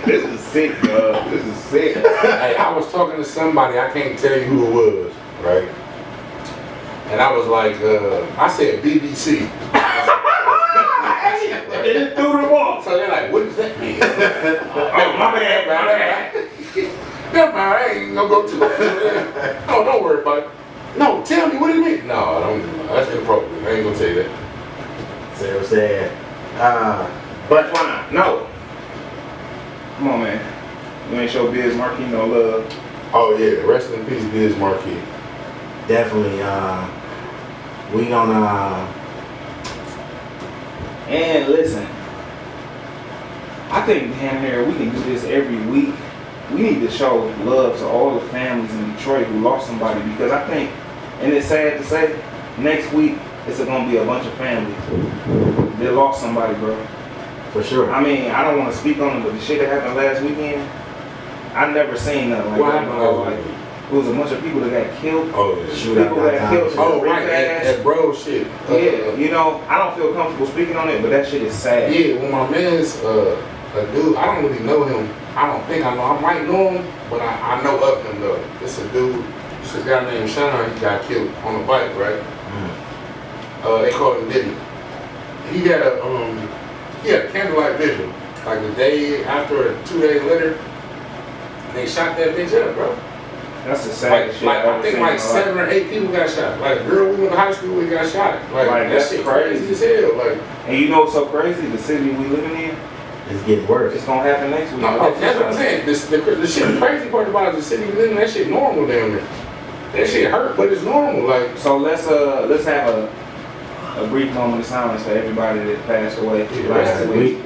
this is sick, dog. This is sick. Hey, I was talking to somebody. I can't tell you who it was, right? And I was like, I said BBC. It threw them off. So they're like, what does that mean? Oh, my bad, my bad. Never mind, I ain't gonna go to it. Oh, don't worry about it. No, tell me, what do you mean? No, don't. That's inappropriate. I ain't gonna tell you that. See what I'm saying? But why not? No. Come on, man. You ain't show Biz Marquis no love. Oh yeah, rest in peace, Biz Marquis. Definitely. We gonna. And listen, I think damn near we can do this every week. We need to show love to all the families in Detroit who lost somebody, because I think, and it's sad to say, next week it's gonna be a bunch of families that lost somebody, bro. For sure. I mean, I don't want to speak on it, but the shit that happened last weekend, I never seen nothing like What that. happened bro. last Like, weekend? it was a bunch of people that got killed. Oh yeah. Shootout People that killed. Oh Rick right, ass. that bro shit. Yeah, you know, I don't feel comfortable speaking on it, but that shit is sad. Yeah, well my man's a dude, I don't really know him. I don't think I know. I might know him, but I know of him though. It's a dude, it's a guy named Sean, he got killed on a bike, right? They called him Diddy. He had a candlelight vision. Like the day after or 2 days later, they shot that bitch up, bro. That's the saddest shit. I think like 7 or 8 people got shot. Like a girl we went to high school with got shot. Like that that's shit crazy. crazy as hell. Like And you know what's so crazy? The city we living in, It's getting worse. it's gonna happen next week. no, that's what I'm saying. The shit, the crazy part about the city we live in, that shit normal down there. That shit hurt, but it's normal. Like So let's have a brief moment of silence for everybody that passed away.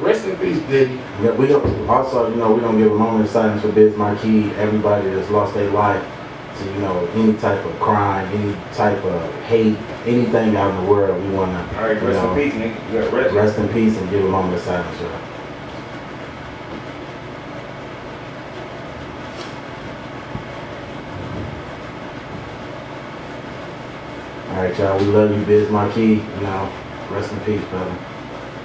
rest in peace, Diddy. Yeah, we don't, also, we don't give a moment of silence for Biz Marquis, everybody that's lost their life to, any type of crime, any type of hate, anything out in the world. We want to, All right, rest in peace, nigga. You gotta rest. rest in peace and give a moment of silence, y'all. All right, y'all, we love you, Biz Marquis. Rest in peace, brother.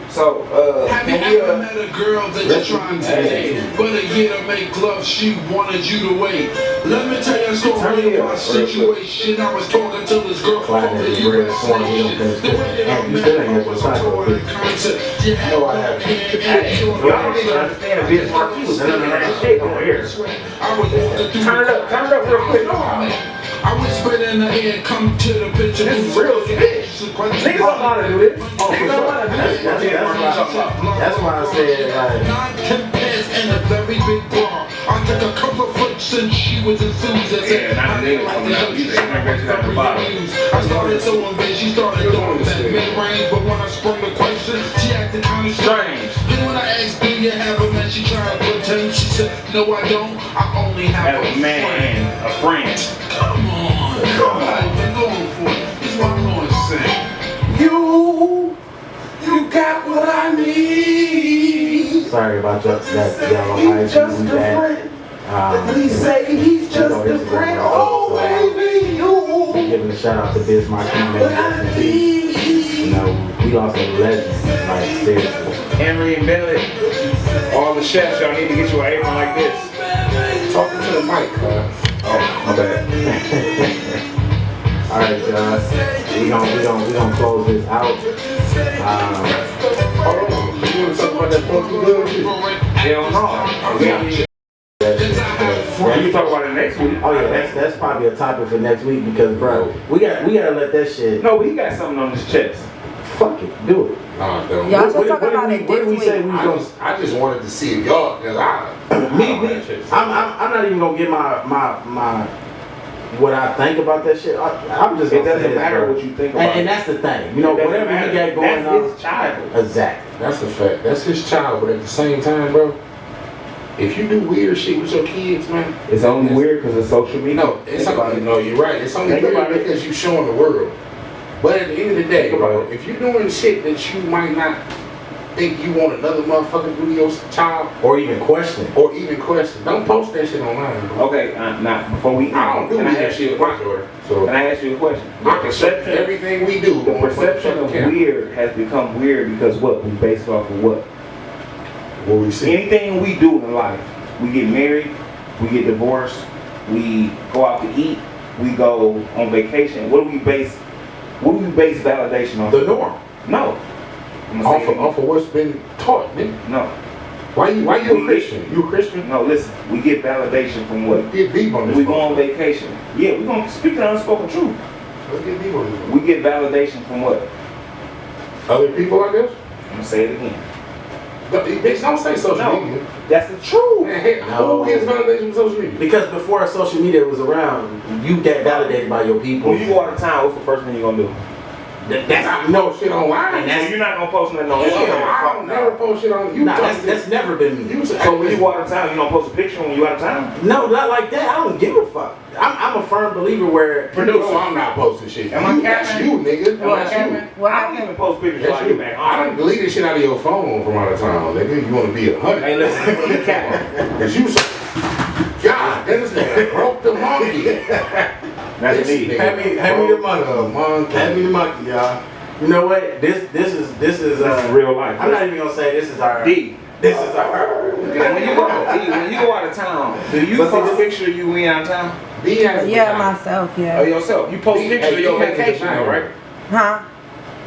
So, Have you ever met a girl that you're trying to date, but a year to make love, she wanted you to wait? Let me tell you a story about my situation. I was talking to this girl from Clyde the has his bread corn, he don't USA. finish The way that I cooking. You met still ain't her had your was taco, a bitch. concept. You had No, I haven't. hey, y'all don't even understand that Biz Marquis was none of that shit over here. I was walking through Turn it up real quick. I whispered in her ear, come to the picture. This is real shit. Niggas don't know how to do this. Oh, for Niggas don't know how to do this. That's why I said, like, 9, 10 pairs and a very big bra. I took a couple of dope since she was enthused. Yeah, not the niggas coming out. You say, "Man, bitch, at the bottom." I started throwing bitch, she started throwing that mid-range, but when I sprung the question, she acted kind of strange. Then when I asked, do you have a man, she tried to pretend. She said, no I don't, I only have Have a a man friend. and a friend. Come on, I'm going for it. This is what I'm going to say. You got what I need. Sorry about that yellow ice we had. He say he's just a friend. Oh, baby, you. Giving a shout out to Biz Marquis, man. You know, we lost a legend, like seriously. Henry and Bentley, all the chefs, y'all need to get you an apron like this. Talking to the mic, Oh, my bad. All right, y'all. We gonna close this out. Hold on. You want to talk about that funky good shit? Hell no. You talk about it next week. Oh yeah, that's probably a topic for next week because, bro, we gotta let that shit. No, but he got something on his chest. Fuck it, do it. Nah, don't. Y'all should talk about it What did we next say week. we was gonna? I just wanted to see if y'all, cause I'm not even gonna get my what I think about that shit. I'm just. It gonna say doesn't this, matter bro. what you think about And that's the thing. You know, It doesn't whatever matter. he got going That's on. his child. Exactly. that's a fact. That's his child, but at the same time, bro, if you do weird shit with your kids, man, It's only weird because of social media. no, it's Think about only, it. no, you're right. It's only Think weird about it. because you're showing the world. But at the end of the day, Think bro, about it. if you're doing shit that you might not think you want another motherfucker to do to your child, Or even question. or even question, don't post that shit online, bro. Okay, now before we I don't do can I that ask you shit a with my question? daughter. So Can I ask you a question? I The can show perception, everything we do. the on perception of motherfucking camera. weird has become weird because what? We base it off of what? What we see. Anything we do in life, we get married, we get divorced, we go out to eat, we go on vacation. What do we base validation on? The norm. No. I'm gonna say it Off of what's been taught, nigga. again. No. Why you We a Christian? You a Christian? No, listen. We get validation from what? Let's get deep on this. We go on motherfucker. vacation. Yeah, we're gonna speak the unspoken truth. Let's get deep on this. We get validation from what? Other people, I guess? I'm gonna say it again. Bitch, don't say social No, media. that's the truth. Man, hey, No. who gets validation from social media? Because before social media was around, you get validated by your people. When you go out of town, what's the first thing you're gonna do? That's no shit online. And that's- So you're not gonna post nothing on Hell, Instagram. I don't never post shit on you. Nah, talk that's never been me. you say, So when you go out of town, you don't post a picture when you out of town? No, not like that. I don't give a fuck. I'm a firm believer where producer, I'm not posting shit. Am I That's capping? you, nigga. Am I That's capping? you. What I don't happened? even post pictures That's while you. you're back I home. done deleted shit out of your phone from out of town, nigga. You wanna be 100. Hey, listen, you capping. Cause you so, God, this nigga broke the monkey. That's This me. nigga Hand me the broke monkey. monkey. Hand me the monkey, y'all. You know what? This is This is real life. I'm not even gonna say this is our. D. This is our. When you go out of town, do you But see, post a picture of you when you're out of town? B has Yeah, vagina. myself, Or yeah. yourself? You post D- pictures of hey, your D has vacation, vagina. though, right? Huh?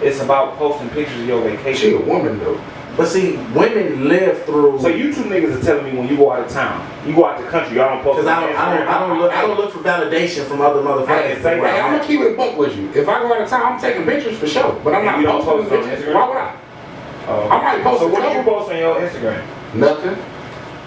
It's about posting pictures of your She a vacation. woman though. But see, women live through. So you two niggas are telling me when you go out of town, you go out the country, y'all don't post. Because I don't look for validation from other motherfuckers. Hey, say Hey, I'm gonna keep it a buck with you. If I go out of town, I'm taking pictures for sure. But I'm And not you don't posting post it on pictures. Instagram? Why would I? I might post So a what do you couple. post on your Instagram? Nothing.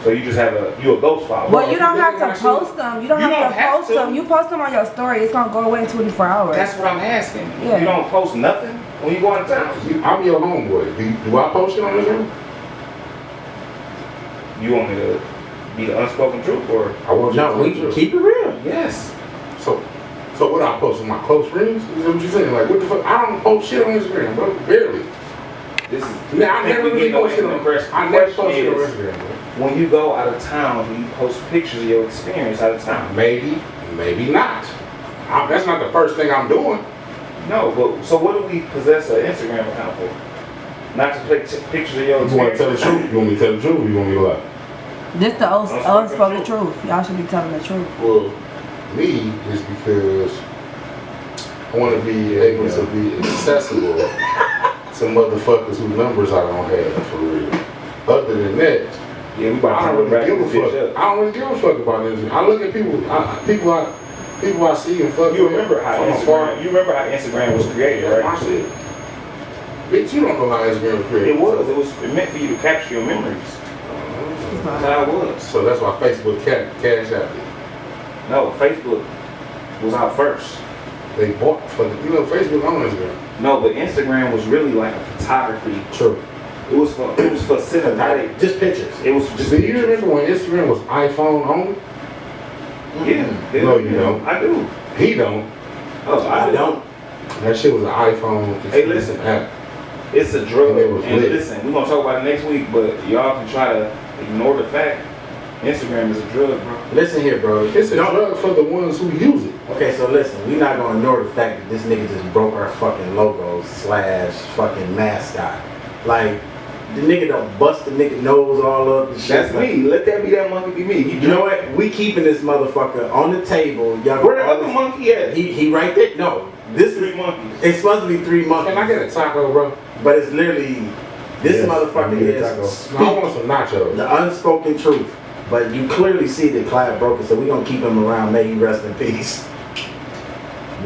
So you just have you a ghost follower. Well, you don't have I to see- post them. You don't have to post them. You post them on your story. It's gonna go away in 24 hours. That's what I'm asking. Yeah. You don't post nothing when you go out of town. I'm your homeboy. Do I post it on Instagram? You want me to be the unspoken truth, or I want you No, to we can keep it real. yes? So what I post with my close friends? Is that what you saying? Like, what the fuck? I don't post shit on Instagram, bro. Barely. This is. Yeah, I never really post shit on impression. I never post shit on Instagram, bro. When you go out of town, do you post pictures of your experience out of town? Maybe, maybe not. That's not the first thing I'm doing. No, but so what do we possess an Instagram account for? Not to take pictures of your You want to tell the experience. truth? You want me to tell the truth or you want me to lie? This the unspoken truth. Y'all should be telling the truth. Well, me is because I want to be able to be accessible to motherfuckers whose numbers I don't have for real. Other than that, Yeah, we about I to don't wrap really this give a bitch fuck. up. I don't really give a fuck about this. I look at people I see and fuck You with remember how from afar. Instagram was created, That's my right? shit. Bitch, you don't know how Instagram was created. It meant for you to capture your memories. That's how it was. So that's why Facebook cash out it. No, Facebook was out first. They bought for Facebook on Instagram. No, but Instagram was really like a photography. True. It was for cinematic. Just pictures. It was just Do you pictures. remember when Instagram was iPhone only? Yeah. No, you don't. I do. He don't. Oh, I don't. That shit was an iPhone. Hey, listen. app. It's a drug. And it was And lit. listen, we're gonna talk about it next week, but y'all can try to ignore the fact Instagram is a drug, bro. Listen here, bro. It's a drug for the ones who use it. Okay, so listen, we're not gonna ignore the fact that this nigga just broke our fucking logo / fucking mascot. Like, the nigga don't bust the nigga nose all up and shit. That's me. Let that be that monkey be me. You know what? We keeping this motherfucker on the table. Y'all Where the other monkey at? He right there. No, this Three is monkeys. it's supposed to be 3 months. Can I get a taco, bro? But it's literally this Yes, motherfucker I need a is taco. I want some nachos. the unspoken truth. But you clearly see that Clyde broke it, so we're gonna keep him around. May he rest in peace.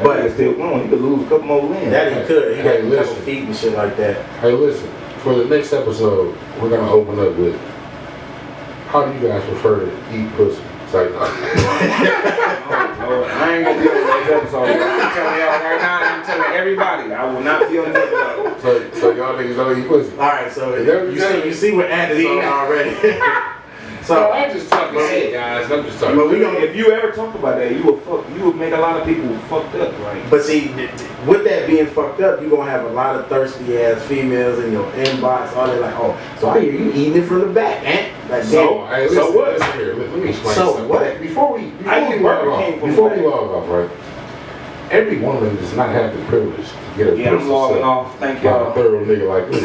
But it's still going. He could lose a couple more limbs. That he could. He got Hey, a couple listen. feet and shit like that. Hey, listen. For the next episode, we're gonna open up with how do you guys prefer to eat pussy? It's like, Oh, Lord. I ain't gonna be on the next episode. I'm telling y'all right now, I'm telling everybody, I will not be on the next episode. so y'all niggas don't eat pussy. All right, so Is that what you see what Ant is on already. So So I'm just talking shit, guys. I'm just talking. but we gonna If you ever talk about that, you would make a lot of people fucked up, right? But see, with that being fucked up, you're gonna have a lot of thirsty ass females in your inbox. All they like, oh, so I hear you eating it from the back, eh? Like, So, hey, listen, so what? listen here. Let me explain So something. what? Before we I eat Burger King from log the off, right? Every woman does not have the privilege to get a Yeah, I'm pussy logging sucked off. Thank by a y'all. thorough nigga like this.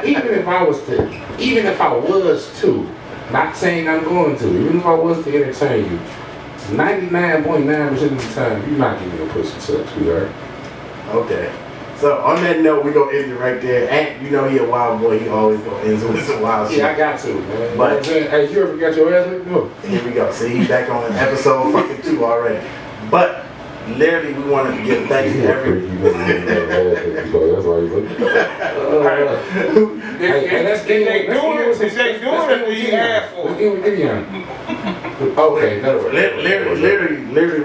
Even if I was to, not saying I'm going to, even if I was to entertain you, 99.9% of the time, you're not getting your pussy sucked, sweetheart. okay. So on that note, we gonna end it right there. Ant, you know he a wild boy. He always gonna end with some wild shit. Yeah, I got to, man. But- You know what I'm saying? Hey, you ever got your ass licked? No. Here we go. See, he's back on episode fucking 2 already. But literally, we wanted to give thanks to every. That's why you look. Hey, let's get Did they do it? Did they do it or did he ask for Let's it? get with Gideon. Okay, that'll work. Literally,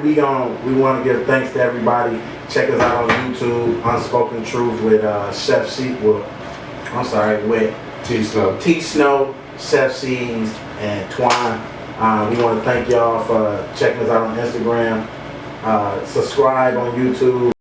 we want to give thanks to everybody. Check us out on YouTube, Unspoken Truth with Chef Sheep. With T-Snow. T Snow, Chef C's, and Twine. We want to thank y'all for checking us out on Instagram. Subscribe on YouTube.